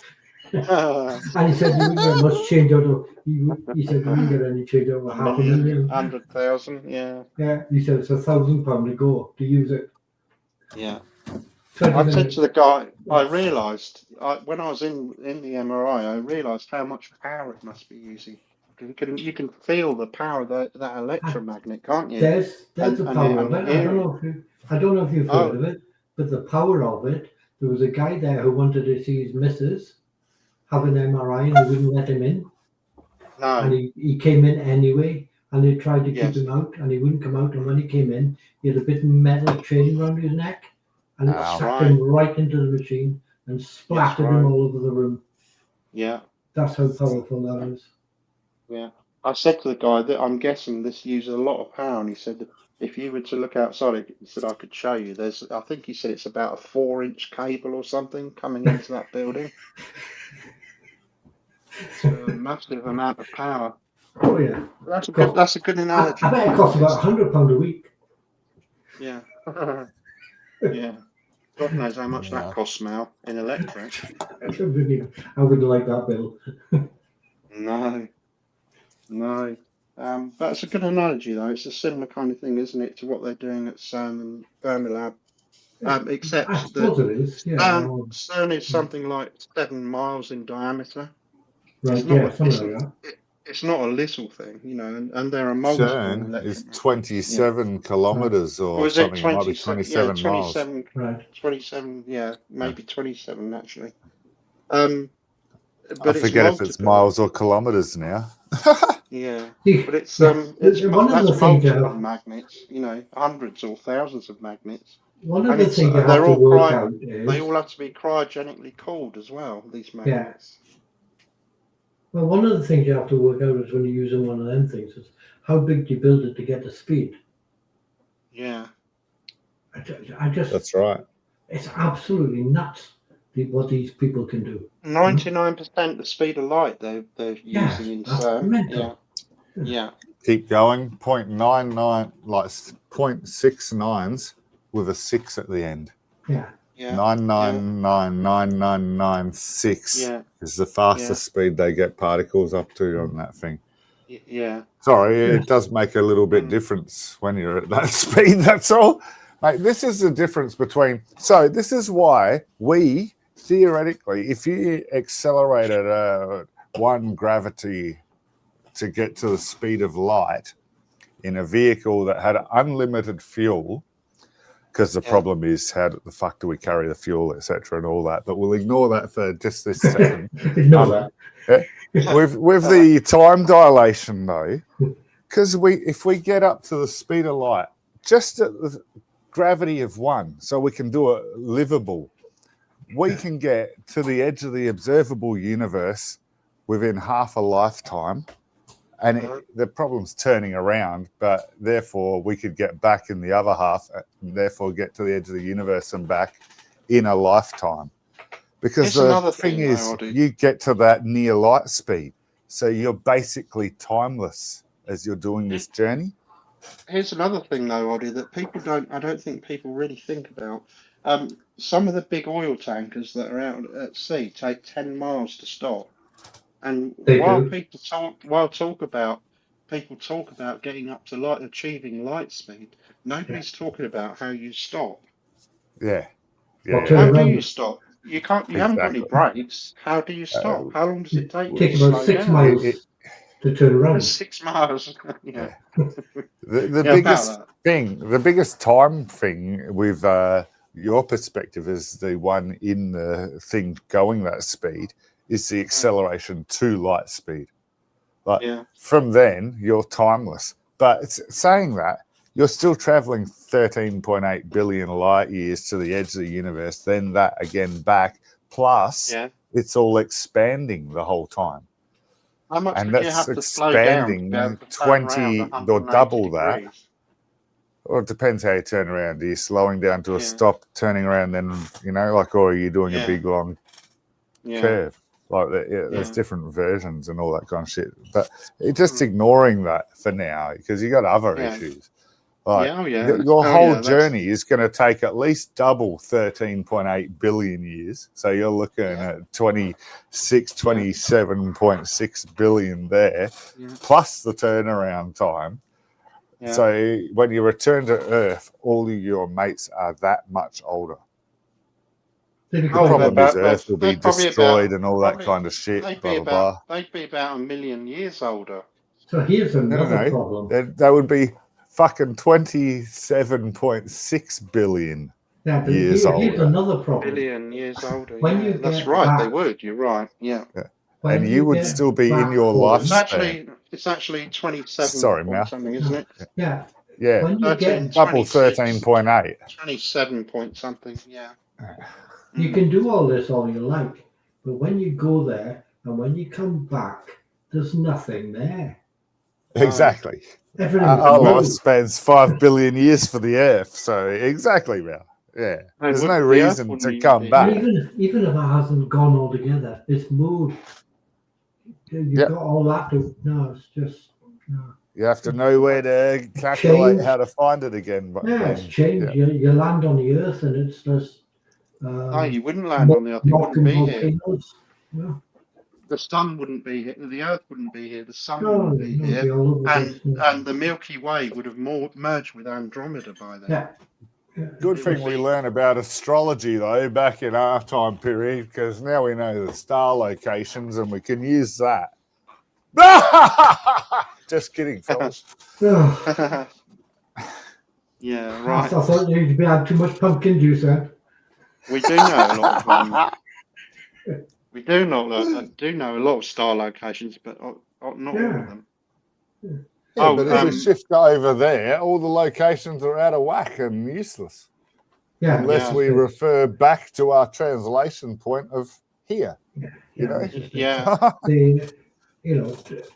And he said, you wouldn't get much change out of, he said, you wouldn't get any change over $500,000. 100,000, yeah. Yeah, he said, it's £1,000 to go to use it. Yeah. 20 I said minutes. to the guy, I realised, when I was in the MRI, I realised how much power it must be using. You can feel the power of that electromagnet, can't you? There's the power of it. I hear don't know if you've heard Oh. of it, but the power of it, there was a guy there who wanted to see his missus have an MRI and they wouldn't let him in. No. And he came in anyway, and they tried to Yes. keep him out, and he wouldn't come out. And when he came in, he had a bit of metal chain around his neck, and it Ow. sucked him right into the machine and splattered him right. all over the room. Yeah. That's how powerful that is. Yeah. I said to the guy that I'm guessing this uses a lot of power, and he said that if you were to look outside, he said I could show you. I think he said it's about a 4-inch cable or something coming into that building. It's a massive amount of power. Oh yeah. That's a good analogy. I bet it costs about £100 a week. Yeah. Yeah. God knows how much that costs now in electric. I wouldn't like that bill. No. But it's a good analogy, though. It's a similar kind of thing, isn't it, to what they're doing at CERN and Fermilab? Except I that suppose it is. Yeah. CERN is something like 7 miles in diameter. Right. Yeah. Something like that. It's not a little thing, and there are multiple CERN is 27 kilometers or was it something. It might be 27 miles. 27, yeah, maybe 27 actually. I forget if it's miles or kilometers now. Yeah, but it's multiple magnets, hundreds or thousands of magnets. One of the things you have to work out is they all have to be cryogenically cooled as well. These magnets. Yeah. Well, one of the things you have to work out is when you're using one of them things is how big do you build it to get the speed? Yeah. I just. That's right. It's absolutely nuts what these people can do. 99% the speed of light they're using in CERN. Yeah. Keep going. 0.99, like 0.69s with a 6 at the end. Yeah. 9999996 is the fastest speed they get particles up to on that thing. Yeah. Sorry, it does make a little bit difference when you're at that speed, that's all. Mate, this is the difference between... So this is why we, theoretically, if you accelerated 1 gravity to get to the speed of light in a vehicle that had unlimited fuel... Because the problem is, how the fuck do we carry the fuel, etc., and all that? But we'll ignore that for just this second. Ignore that. With the time dilation, though, because if we get up to the speed of light, just at the gravity of 1, so we can do it livable, we can get to the edge of the observable universe within half a lifetime. And the problem's turning around, but therefore we could get back in the other half, and therefore get to the edge of the universe and back in a lifetime. Because the thing is, you get to that near light speed, so you're basically timeless as you're doing this journey. Here's another thing, though, Oddie, that I don't think people really think about. Some of the big oil tankers that are out at sea take 10 miles to stop. And people talk about getting up to achieving light speed, nobody's talking about how you stop. Yeah. Or Yeah. turn How do around. you stop? You can't. You haven't got any Exactly. brakes. How do you stop? How long does it take you Take to about slow 6 down? miles It- to turn That's around. 6 miles. Yeah. The Yeah, biggest about thing, the biggest time thing with your perspective as the one in the thing going that speed is the acceleration to light speed. Like Yeah. from then, you're timeless. But it's saying that you're still traveling 13.8 billion light years to the edge of the universe, then that again back. Plus, Yeah. it's all expanding the whole time. How much And would you that's have to slow down to be able expanding to turn around 20 or 180 double that. degrees? Or it depends how you turn around. Are you slowing down to a Yeah. stop, turning around, then, like, or are you doing a Yeah. big long Yeah. curve? Like, there's Yeah. different versions and all that kind of shit. But it's just ignoring that for now because you got other Yeah. issues. Like, Yeah. Oh, yeah. your Oh, whole yeah. journey is going to take at least double 13.8 billion years. So you're looking at 27.6 billion there, Yeah. plus the turnaround time. Yeah. So when you return to Earth, all of your mates are that much older. Then you The could problem probably- is Earth will be they're probably destroyed about- and all that probably- kind of shit. They'd Blah be blah blah. about 1 million years older. So here's another No. problem. That would be fucking 27.6 billion. Yeah, but years here's older. another problem. Billion years older. When Yeah. you That's get right. They back- would. You're right. Yeah. When And you would get still be in back your home- lifespan. It's actually 27 Sorry, point Mal. something, isn't it? Yeah. Yeah, When you 13, get, double 26, 13.8. 27 point something. Yeah. you can do all this all you like, but when you go there and when you come back, there's nothing there. Exactly. Everything's Our moved. lifespan's 5 billion years for the Earth. So exactly, Mal. Yeah. There's no reason to come back. Even if it hasn't gone altogether, it's moved. You've got all that to. No, it's just. No. You have to know where to calculate how to find it again. But Yeah, it's changed. You land on the Earth and it's just. No, you wouldn't land on the Earth. It wouldn't be here. Yeah. The sun wouldn't be here. The Earth wouldn't be here. The sun No, wouldn't be it'd here. be all over the And place. the Milky Way would have merged with Andromeda by then. Yeah. good thing we learn about astrology, though, back in our time period, because now we know the star locations and we can use that. Just kidding, fellas. Oh, Yeah, I right. thought you'd had too much pumpkin juice then. We do know a lot of we do know a lot of star locations, but not all of them. Yeah, but if we shift over there, all the locations are out of whack and useless. Yeah. Unless we refer back to our translation point of here. You know? Yeah.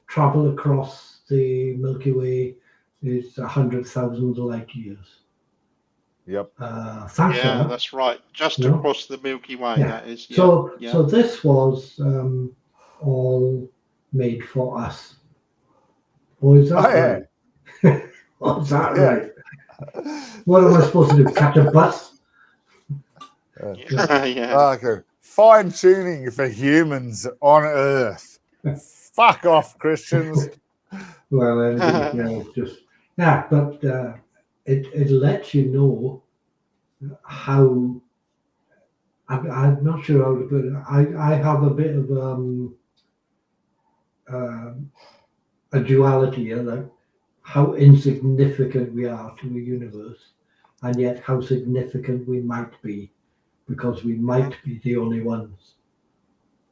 Travel across the Milky Way is 100,000 light years. Yep. Thanks for that. That's right. Just across the Milky Way, that is. Yeah. So this was all made for us. Oh, is that right? Oh, is that right? What am I supposed to do? Catch a bus? Okay. Fine tuning for humans on Earth. Fuck off, Christians. Well, it's just but it lets you know how. I'm not sure how to put it. I have a bit of a duality here, like how insignificant we are to the universe, and yet how significant we might be, because we might be the only ones.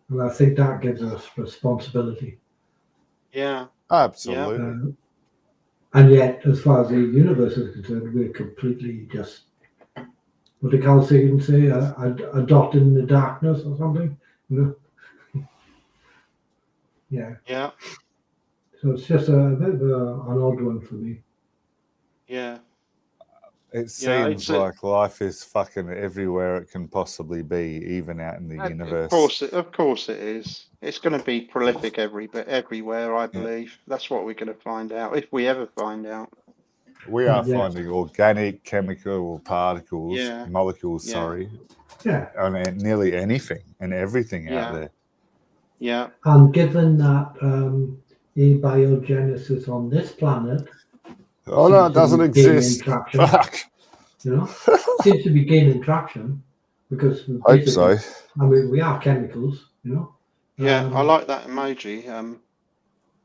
And I think that gives us responsibility. Yeah. Absolutely. And yet, as far as the universe is concerned, we're completely just, what did Carl Sagan say, a dot in the darkness or something? Yeah. Yeah. So it's just a bit of an odd one for me. Yeah. It seems like life is fucking everywhere it can possibly be, even out in the universe. Of course it is. It's going to be prolific everywhere, I believe. That's what we're going to find out, if we ever find out. We are finding organic, chemical particles, molecules, on nearly anything and everything out there. Yeah. And given that abiogenesis on this planet... Oh, no, it doesn't exist. Fuck. You know, seems to be gaining traction because Hope so. I mean, we are chemicals. You know. Yeah, I like that emoji,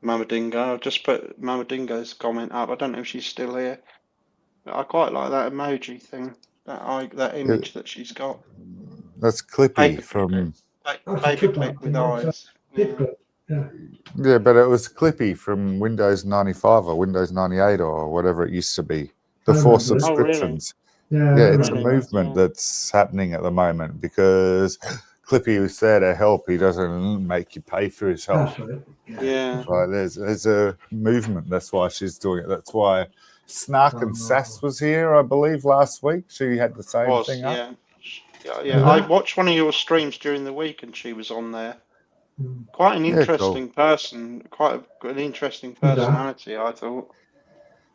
Mama Dingo. I've just put Mama Dingo's comment up. I don't know if she's still here. But I quite like that emoji thing, that image that she's got. That's Clippy Paperclip, from. That's a clip art paperclip with thing. eyes. Yeah. Paperclip. Yeah. Yeah, but it was Clippy from Windows 95 or Windows 98 or whatever it used to be before remember it. Oh, really? subscriptions. Yeah, Yeah, I it's a remember that. movement Yeah. that's happening at the moment because Clippy was there to help. He doesn't make you pay for his help. That's right. Yeah. Right, there's a movement. That's why she's doing it. That's why Snark and Sass was here, I believe, last week. She had the same thing up. Yeah. Yeah. I watched one of your streams during the week, and she was on there. Quite an interesting person. Quite an interesting personality, I thought.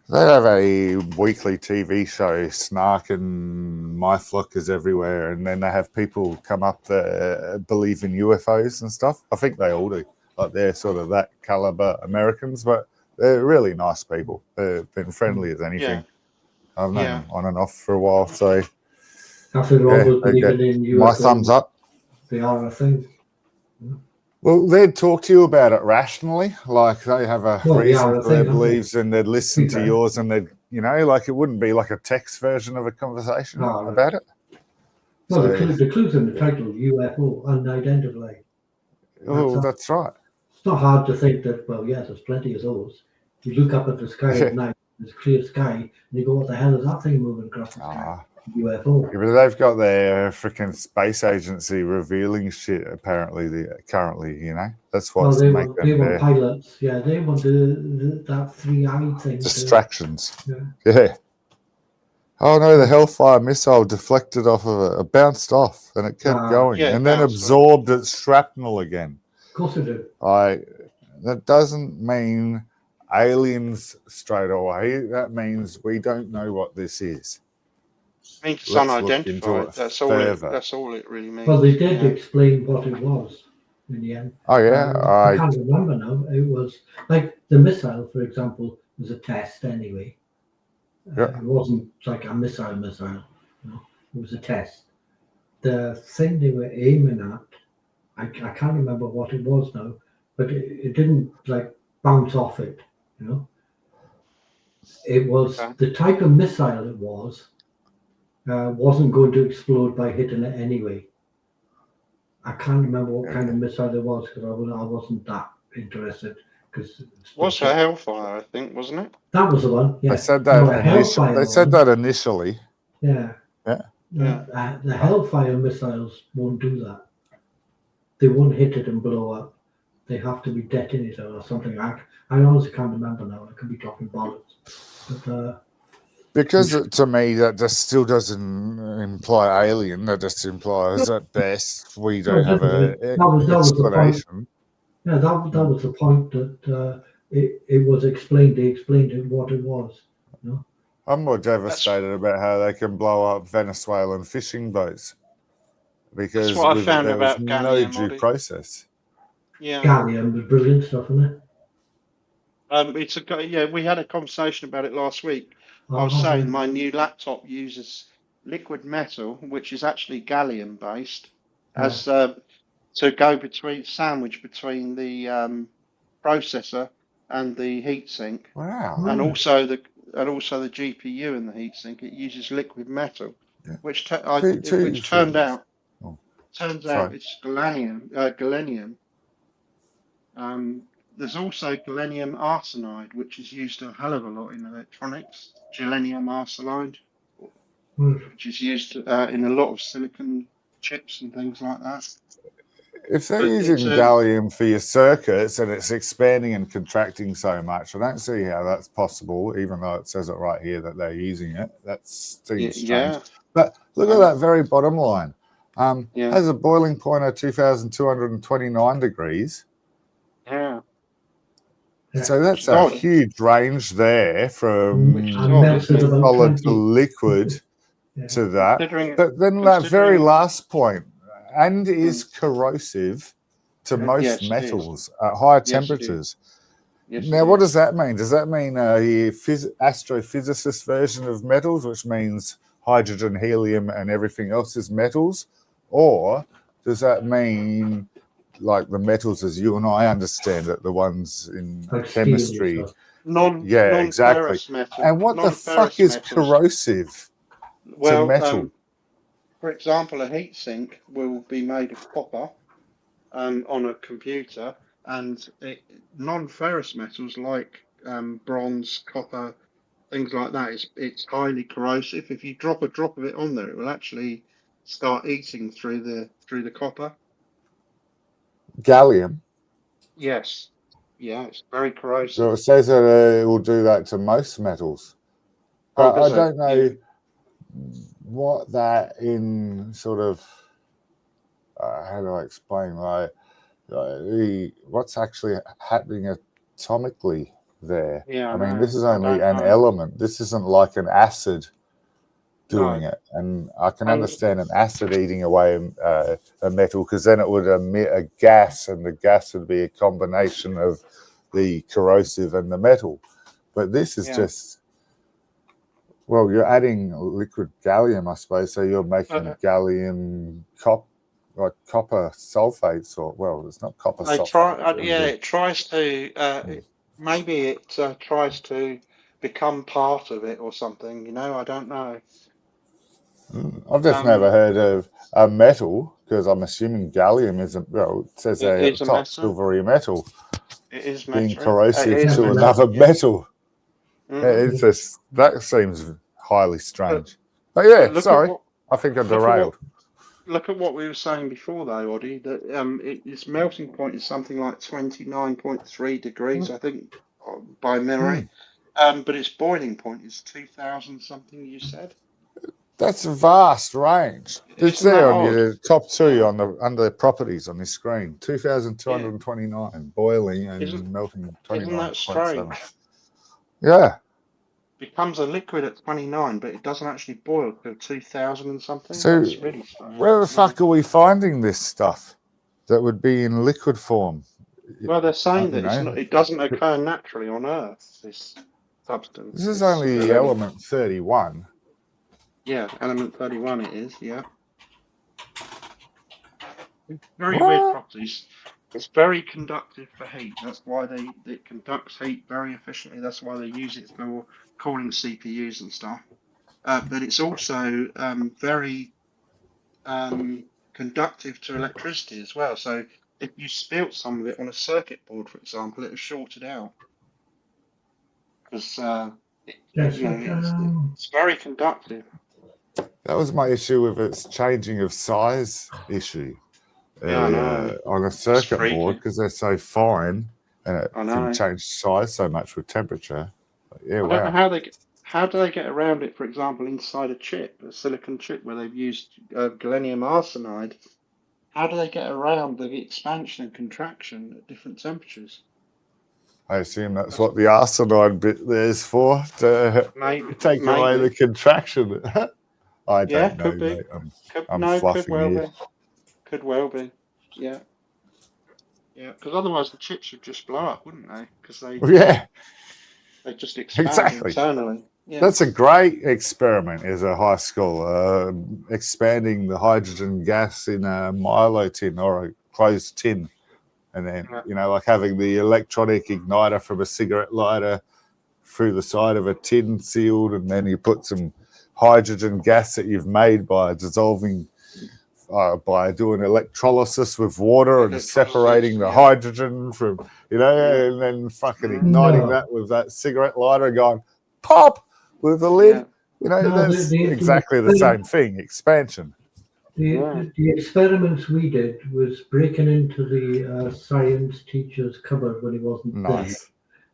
They have a weekly TV show, Snark and My Flock is Everywhere, and then they have people come up that believe in UFOs and stuff. I think they all do. Like they're sort of that caliber Americans, but they're really nice people. They've been friendly as anything. Yeah. I've known them on and off for a while, so Nothing wrong with believing in UFOs. my thumbs up. They are a thing. Well, they'd talk to you about it rationally, like they have a reason for their beliefs, and they'd listen to yours, and they'd, like it wouldn't be like a text version of a conversation about it. Well, the clues in the title, UFO, unidentified. Oh, that's right. It's not hard to think that, well, yes, there's plenty of those. You look up at the sky at night, there's clear sky, and you go, what the hell is that thing moving across the sky? UFO. Yeah, but they've got their freaking space agency revealing shit. Apparently, currently, that's what's they making were pilots. Yeah, they want that 3-eye thing. Distractions. Yeah. Oh no, the Hellfire missile deflected off of it, bounced off, and it kept going, and then absorbed its shrapnel again. Of course it did. That doesn't mean aliens straight away. That means we don't know what this is. I think it's unidentified. That's all it really means. Well, they did explain what it was in the end. Oh, yeah. I can't remember now. It was like the missile, for example, was a test anyway. It wasn't like a missile. It was a test. The thing they were aiming at, I can't remember what it was now, but it didn't like bounce off it, It was the type of missile it was. Wasn't going to explode by hitting it anyway. I can't remember what kind of missile it was because I wasn't that interested. Was a Hellfire, I think, wasn't it? That was the one. Yeah. They said that initially. Yeah. The Hellfire missiles won't do that. They won't hit it and blow up. They have to be detonated or something. I honestly can't remember now. I could be talking bollocks. But because to me that just still doesn't imply alien. That just implies at best we don't have an explanation. Yeah, that was the point that it was explained. They explained it what it was. I'm more devastated about how they can blow up Venezuelan fishing boats because that's what I found there about was gallium, no due process. Yeah, gallium was brilliant stuff, isn't it? We had a conversation about it last week. I was saying my new laptop uses liquid metal, which is actually gallium based, as to go sandwich between the processor and the heatsink. Wow! And also the GPU and the heatsink. It uses liquid metal, which turns out it's galenium. There's also galenium arsenide, which is used a hell of a lot in electronics. Galenium arsenide, which is used in a lot of silicon chips and things like that. If they're using gallium for your circuits and it's expanding and contracting so much, I don't see how that's possible, even though it says it right here that they're using it. That seems strange. Yeah. But look at that very bottom line. Has a boiling point of 2,229 degrees. Yeah. So that's a huge range there from solid to liquid to that. But then that very last point, and is corrosive to most metals at higher temperatures. Now, what does that mean? Does that mean a astrophysicist version of metals, which means hydrogen, helium, and everything else is metals? Or does that mean like the metals as you and I understand it, the ones in Like steel and chemistry? stuff. Yeah, exactly. Non-ferrous metal. And what the fuck Non-ferrous is metals. corrosive to Well, metal? for example, a heat sink will be made of copper on a computer, and non-ferrous metals like bronze, copper, things like that, it's highly corrosive. If you drop a drop of it on there, it will actually start eating through the copper. Gallium. Yes, yeah, it's very corrosive. So it says that it will do that to most metals. Oh, But does I it? don't know Yeah. what that in sort of, how do I explain, what's actually happening atomically there. Yeah, I mean, know. this is I only don't an know. element. This isn't like an acid doing No. it. And I can And understand an acid eating away a metal, because then it would emit a gas, and the gas would be a combination of the corrosive and the metal. But this is yeah, just, well, you're adding liquid gallium, I suppose, so you're making gallium like copper sulfates, or, well, it's not copper they sulfate. try. Yeah, it tries to. Maybe it tries to become part of it or something. You know, I don't know. I've just never heard of a metal, because I'm assuming gallium is well, it says It there at is the a top, metal. silvery metal, It is being metal. It corrosive is to a another metal. Yeah. metal. Mhm. It's just, that seems highly strange. But But yeah, look at sorry, what I think I look at derailed. what we were saying before, though, Oddie. That its melting point is something like 29.3 degrees, I think, by memory. But its boiling point is 2,000 something. You said. That's a vast range. It's Isn't that there on odd? your top two Yeah. on the under properties on this screen. 2,229 boiling and melting Isn't that 29.7. strange? Yeah. Becomes a liquid at 29, but it doesn't actually boil till 2,000 and something. So That's really strange. where the fuck are we finding this stuff that would be in liquid form? Well, they're saying that know. it doesn't occur naturally on Earth. This substance. This is only element 31. Yeah, element 31 it is. Yeah. Very What? weird properties. It's very conductive for heat. That's why it conducts heat very efficiently. That's why they use it for cooling CPUs and stuff. But it's also very conductive to electricity as well. So if you spilt some of it on a circuit board, for example, it will short it out because it's very conductive. That was my issue with its changing of size issue Yeah, on a circuit freaky. board, because they're so fine and it I can know. change size so much with temperature. But yeah, I don't know wow. how do they get around it, for example, inside a chip, a silicon chip where they've used gallium arsenide. How do they get around the expansion and contraction at different temperatures? I assume that's what the arsenide bit there's for, to take away the contraction. I don't know, could be. mate. Could fluffing well here. be. Could well be. Yeah. Yeah, because otherwise the chips would just blow up, wouldn't they? Because they just expand exactly. internally. Yeah. That's a great experiment as a high school, expanding the hydrogen gas in a Milo tin or a closed tin. And then, like having the electronic igniter from a cigarette lighter through the side of a tin sealed, and then you put some hydrogen gas that you've made by dissolving, by doing electrolysis with water and separating the hydrogen from, and then fucking igniting that with that cigarette lighter and going pop with the lid. That's exactly the same thing, expansion. The experiments we did was breaking into the science teacher's cupboard when he wasn't there,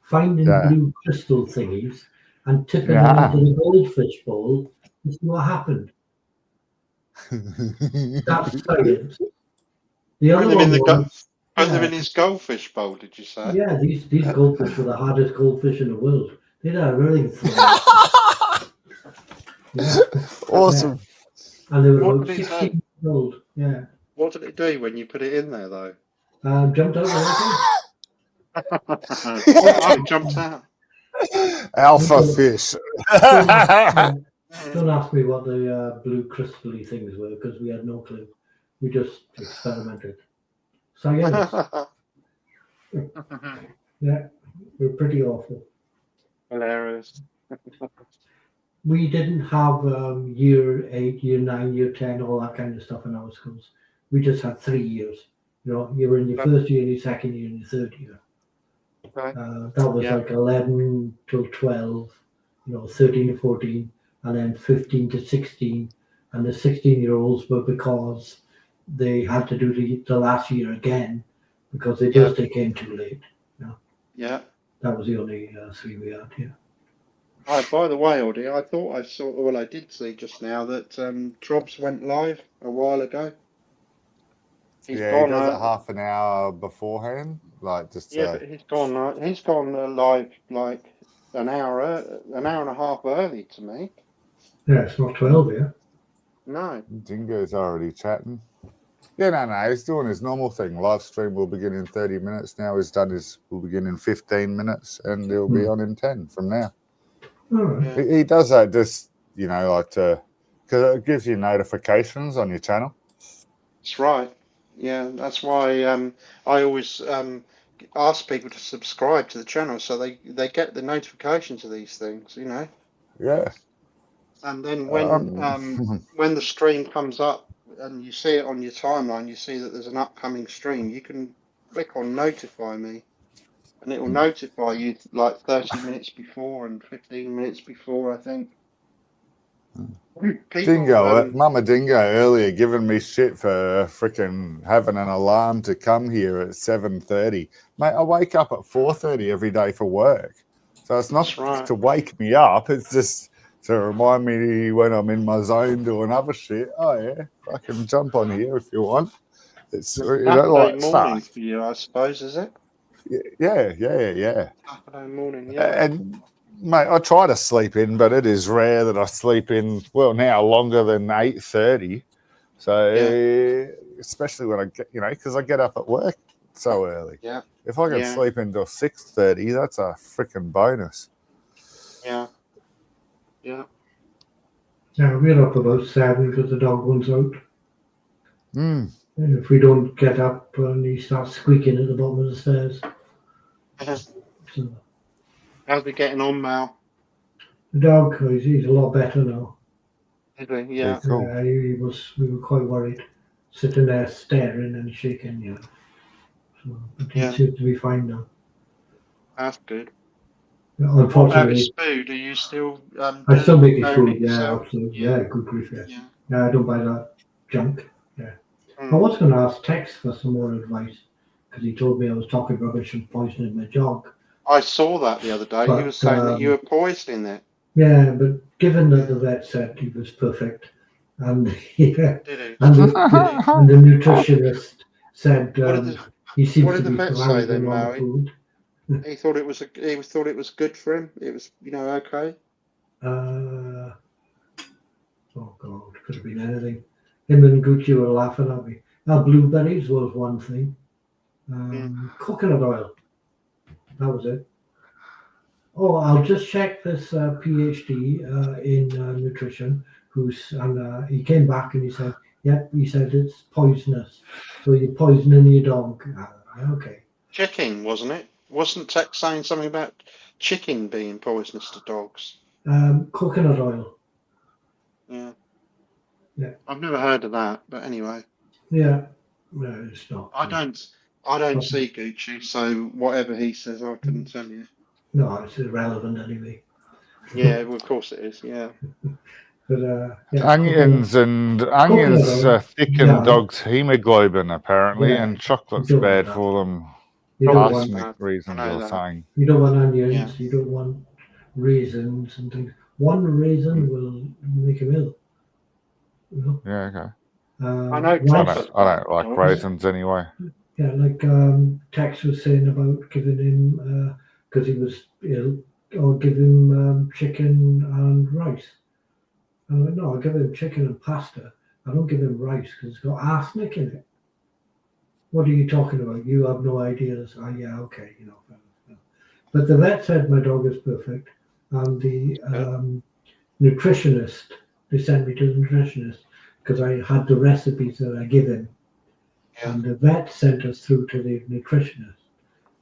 finding blue crystal thingies and tipping them into the goldfish bowl and see what happened. That's science. The other one put them in his goldfish bowl, did you say? Yeah, these goldfish were the hardest goldfish in the world. They did everything for Awesome. And they were about 16 years old. Yeah. What did it do when you put it in there, though? Jumped out. It jumped out. Alpha fish. Don't ask me what the blue crystally things were because we had no clue. We just experimented. Science. Yeah, we're pretty awful. Hilarious. We didn't have year 8, year 9, year 10, all that kind of stuff in our schools. We just had 3 years. You know, you were in your first year, your second year, and your third year. Okay. That was like 11 till 12, 13 to 14, and then 15 to 16. And the 16-year-olds were because they had to do the last year again because they just came too late. Yeah. That was the only 3 we had, yeah. Oh, by the way, Audie, I thought I saw, well, I did see just now that Drobs went live a while ago. He does it half an hour beforehand, like just. Yeah, but he's gone live like an hour and a half early to me. Yeah, it's not 12, yeah. No. Dingo's already chatting. Yeah, no, he's doing his normal thing. Live stream will begin in 30 minutes. Now he's done will begin in 15 minutes, and he'll be on in 10 from now. All right. He does that just, like because it gives you notifications on your channel. That's right. Yeah, that's why I always ask people to subscribe to the channel so they get the notifications of these things, Yeah. And then when the stream comes up and you see it on your timeline, you see that there's an upcoming stream, you can click on notify me and it will notify you like 30 minutes before and 15 minutes before, I think. Dingo, Mama Dingo earlier giving me shit for freaking having an alarm to come here at 7:30. Mate, I wake up at 4:30 every day for work. So it's not to wake me up, it's just to remind me when I'm in my zone doing other shit. Oh yeah, I can jump on here if you want. It's Saturday morning for you, I suppose, is it? Yeah. Saturday morning, yeah. And mate, I try to sleep in, but it is rare that I sleep in. Well, now longer than 8:30. So especially when I get, because I get up at work so early. Yeah. If I can sleep until 6:30, that's a freaking bonus. Yeah. Yeah. Yeah, we're up about 7 because the dog runs out. And if we don't get up and he starts squeaking at the bottom of the stairs. So, how's he getting on, Mal? The dog, he's a lot better now. Is he? Yeah. Cool. We were quite worried, sitting there staring and shaking. So, but he seems to be fine now. That's good. Unfortunately, what about his food? Are you still? I still make his food. Yourself? Absolutely. Yeah, good grief. Yeah, I don't buy that junk. Yeah. I was going to ask Tex for some more advice because he told me I was talking rubbish and poisoning my dog. I saw that the other day. But, he was saying that you were poisoning it. Yeah, but given that the vet said he was perfect, and Did he? and the nutritionist said he seems what did to the be vet say then, on the food. He thought it was good for him. It was okay. Oh God, could have been anything. Him and Gucci were laughing at me. Now blueberries was one thing. Coconut oil. That was it. Oh, I'll just check this PhD in nutrition. He came back and he said, "Yep." He said it's poisonous. So you're poisoning your dog. Okay. Chicken, wasn't it? Wasn't Tex saying something about chicken being poisonous to dogs? Coconut oil. Yeah. Yeah. I've never heard of that, but anyway. Yeah. No, it's not. I don't see Gucci, so whatever he says, I couldn't tell you. No, it's irrelevant anyway. Yeah, well, of course it is. Yeah. But onions thicken dogs' hemoglobin apparently, and chocolate's bad for them. Arsenic reasons or something. You don't want onions. You don't want raisins and things. One raisin will make him ill. Yeah. Okay. I know. I don't like raisins anyway. Yeah, like Tex was saying about giving him because he was ill, or give him chicken and rice. No, I give him chicken and pasta. I don't give him rice because it's got arsenic in it. What are you talking about? You have no idea. Yeah, okay, But the vet said my dog is perfect, and nutritionist. They sent me to the nutritionist because I had the recipes that I give him. Yeah. And the vet sent us through to the nutritionist.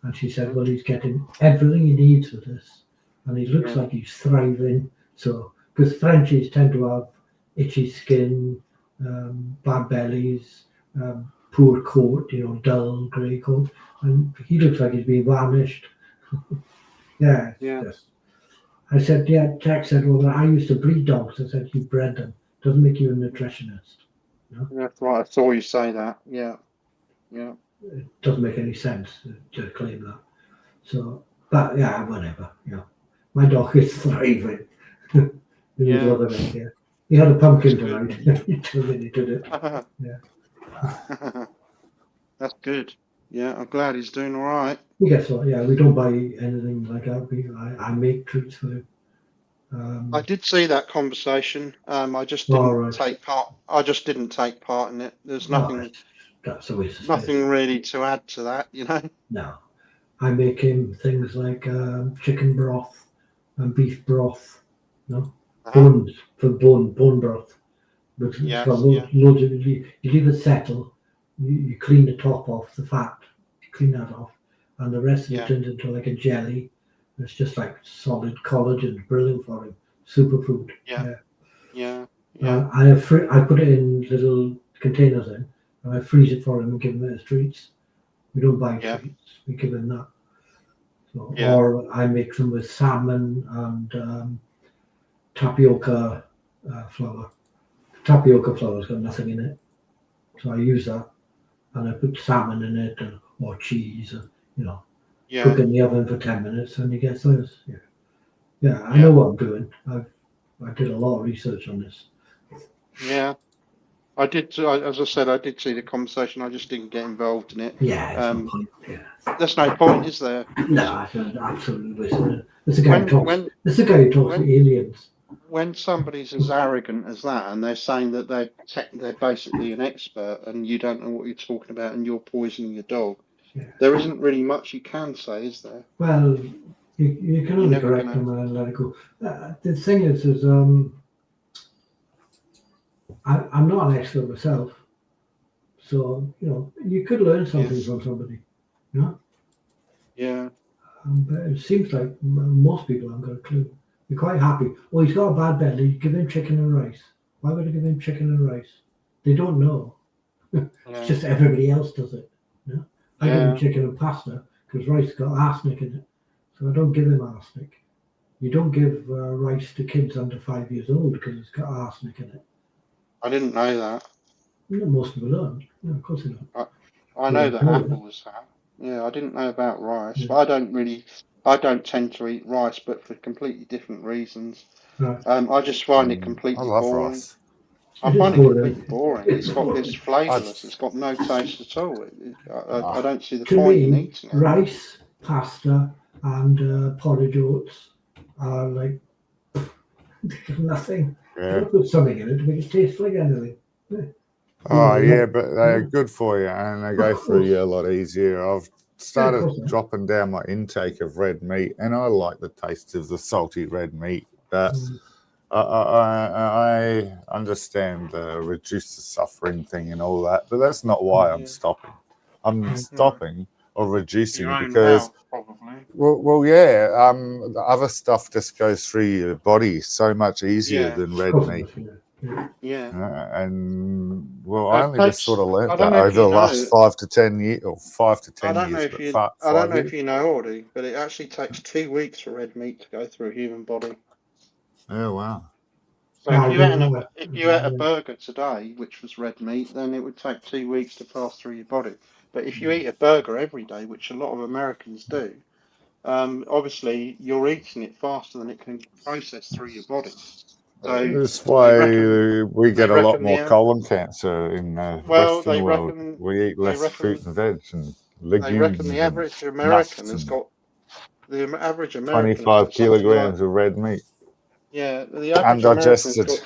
And she said, well, he's getting everything he needs for this. And he looks like he's thriving. So, because Frenchies tend to have itchy skin, bad bellies, poor coat, dull grey coat. And he looks like he's been varnished. Yeah. Yes. I said, yeah, Jack said, well, I used to breed dogs. I said, you bred them. Doesn't make you a nutritionist. No? That's right. I saw you say that. Yeah. It doesn't make any sense to claim that. So, but yeah, whatever. My dog is thriving. He's loving it. Yeah. He had a pumpkin tonight. He told me he did it. Yeah. That's good. Yeah, I'm glad he's doing all right. I guess so. Yeah, we don't buy anything like that. I make treats for him. I did see that conversation. I just didn't take part. I just didn't take part in it. There's nothing. That's a waste of nothing space. really to add to that, No, I make him things like chicken broth and beef broth. Bones for bone broth. But it's got loads of. You leave it settle. You clean the top off, the fat. You clean that off, and the rest of it turns into like a jelly. It's just like solid collagen, brilliant for him. Superfood. Yeah. I put it in little containers and I freeze it for him and give him as treats. We don't buy treats. We give him that. So, or I make them with salmon and tapioca flour. Tapioca flour's got nothing in it, so I use that, and I put salmon in it or cheese, cook in the oven for 10 minutes, and he gets those. I know what I'm doing. I did a lot of research on this. Yeah, I did. As I said, I did see the conversation. I just didn't get involved in it. Yeah, no point. There's no point, is there? No, it's absolutely wasted. This is a guy who talks to aliens. When somebody's as arrogant as that, and they're saying that they're basically an expert, and you don't know what you're talking about, and you're poisoning your dog, there isn't really much you can say, is there? Well, you can only correct them and let it go. The thing is I'm not an expert myself, so you could learn something from somebody. Yeah. But it seems like most people haven't got a clue. You're quite happy. Oh, he's got a bad belly. Give him chicken and rice. Why would I give him chicken and rice? They don't know. It's just everybody else does it. I give him chicken and pasta because rice got arsenic in it. So I don't give him arsenic. You don't give rice to kids under 5 years old because it's got arsenic in it. I didn't know that. Most people don't. Of course they don't. I know that apples have. Yeah, I didn't know about rice, but I don't tend to eat rice, but for completely different reasons. Right. I just find it completely boring. Rice. I find it completely boring. It's flavourless. It's got no taste at all. I don't see the point in eating it. Rice, pasta, and porridge oats are like nothing. Yeah. You put something in it to make it taste like anything. Oh yeah, but they're good for you, and they go through you a lot easier. I've started dropping down my intake of red meat, and I like the taste of the salty red meat. But I understand the reduce the suffering thing and all that, but that's not why I'm stopping. I'm stopping or reducing because, the other stuff just goes through your body so much easier than red meat. And I only just sort of learned that over the last 5 to 10 years, or 5 to 10 years. I don't know if you know, Audie, but it actually takes 2 weeks for red meat to go through a human body. Oh wow! So if you ate a burger today, which was red meat, then it would take 2 weeks to pass through your body. But if you eat a burger every day, which a lot of Americans do, obviously you're eating it faster than it can process through your body. So that's why we get a lot more colon cancer in the Western world. We eat less fruit and veg and legumes. They reckon the average American has got 25 kilograms of red meat. Yeah, the average American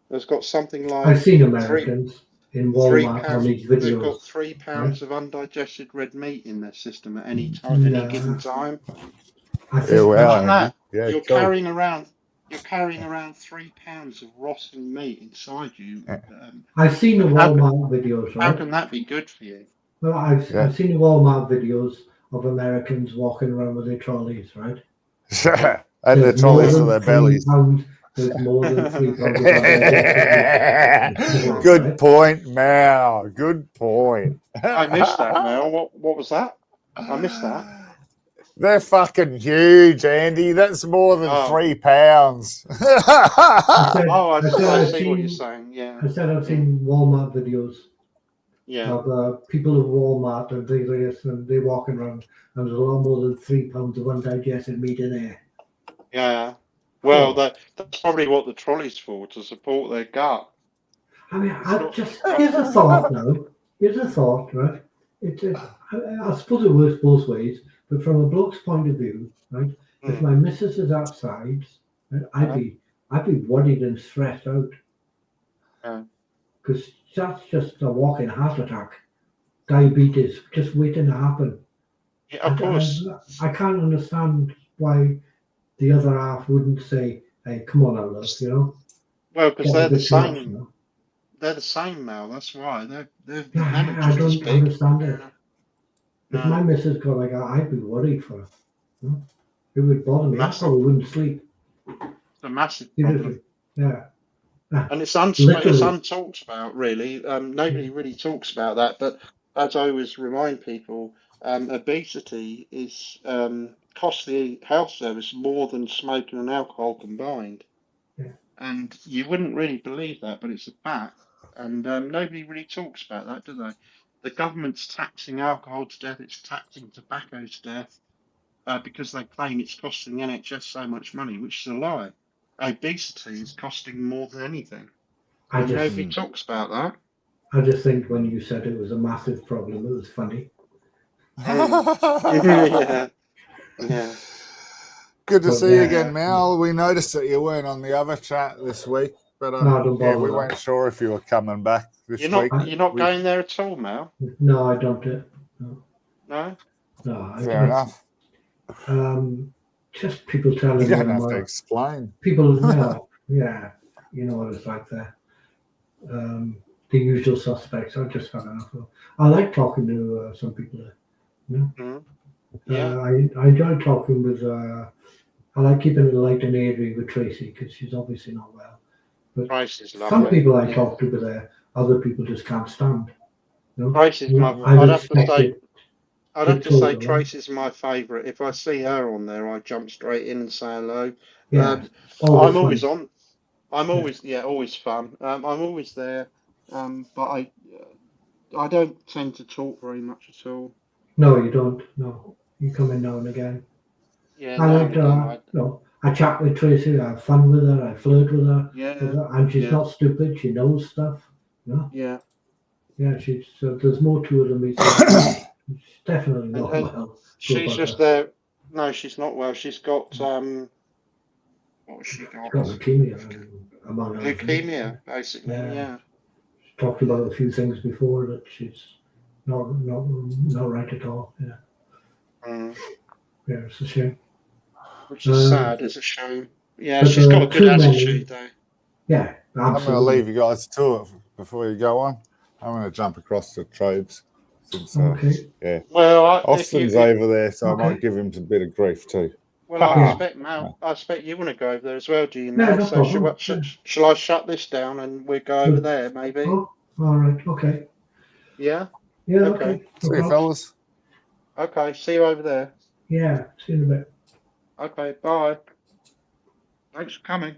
has got something like. I've seen Americans in Walmart on these videos. They've got 3 pounds of undigested red meat in their system at any time, any given time. You're carrying around. you're carrying around 3 pounds of rotting meat inside you. I've seen the How Walmart videos, how right? can that be good for you? Well, I've Yeah. seen the Walmart videos of Americans walking around with their trolleys, right? Yeah. And the There's more trolleys for than their 3 bellies. pounds. There's more than 3 pounds of undigested meat inside, Good right? point, Mal. Good point. I missed that, Mel. What was that? I missed that. They're fucking huge, Andy. That's more than Oh, 3 pounds. I said, oh, I said I I've see what you're seen, saying. Yeah, I said I've seen Walmart videos yeah, of people at Walmart and things like this, and they're walking around, and there's a lot more than 3 pounds of undigested meat in there. yeah. Well, Oh, that's probably what the trolley's for, to support their gut. I mean, It's not. here's a thought now. Here's a thought, right? I suppose it works both ways, but from a bloke's point of view, right? If my missus is outside, right, I'd be worried and stressed out Yeah. because that's just a walking heart attack, diabetes, just waiting to happen. Yeah, of course. I can't understand why the other half wouldn't say, "Hey, come on, now, love," you know, Well, because get a they're the bit too much, you same. know. They're the same, Mel. That's why they're none are Yeah, I just as don't big. understand it. Yeah. If No, my missus got like that, I'd be worried for her. You know? It would bother me. I massive. probably wouldn't sleep. It's a massive Seriously. problem. Yeah. And it's Literally. untalked about, really. Nobody really talks about that. But as I always remind people, obesity is costs the health service more than smoking and alcohol combined. Yeah. And you wouldn't really believe that, but it's a fact. And nobody really talks about that, do they? The government's taxing alcohol to death. It's taxing tobacco to death because they claim it's costing the NHS so much money, which is a lie. Obesity is costing more than anything, I and just nobody talks about that. I just think when you said it was a massive problem, it was funny. Yeah, yeah. Good to But see you yeah, again, Mal. We noticed that you weren't on the other chat this week, but no, don't yeah, bother we with weren't sure if you were coming back this week. You're not going there at all, Mel. that. No, I don't. No, No. Fair enough. Just people telling You me don't have to explain. people. Yeah, you know what it's like there. The usual suspects. I've just had enough of. I like talking to some people there. You know? Yeah. I enjoy talking with. I like keeping it light and airy with Tracy because she's obviously not well. But Tracy's lovely. some people I talk to there, other people just can't stand. You know? Tracy's my. I'd I'd have to say Tracy's my favourite. If I see her on there, I jump straight in and say hello. Yeah, I'm always on. I'm always always fun. I'm always there, but I don't tend to talk very much at all. No, you don't. No, you come in now and again. Yeah, I like to. I chat with Tracy. I have fun with her. I flirt with her. Yeah, And she's not stupid. She knows stuff. You know? Yeah. Yeah, there's more to her than me. She's definitely not well. She's just there. No, she's not well. She's got what's she got? She's got leukemia, among other things. Leukemia, basically. Yeah. She talked about a few things before that she's not right at all. Yeah. Yeah, it's a shame. Which is sad. It's a shame. Yeah, she's got a good attitude, though. Yeah, absolutely. I'm going to leave you guys to it before you go on. I'm going to jump across to Trobes. Since, yeah. Well, Austin's over there, so I might give him a bit of grief too. Well, I expect you want to go over there as well, do you, Mal? So shall I shut this down and we'll go over there, maybe? Oh, all right. Okay. Yeah? Yeah, okay. See you, fellas. Okay, see you over there. Yeah, see you in a bit. Okay, bye. Thanks for coming.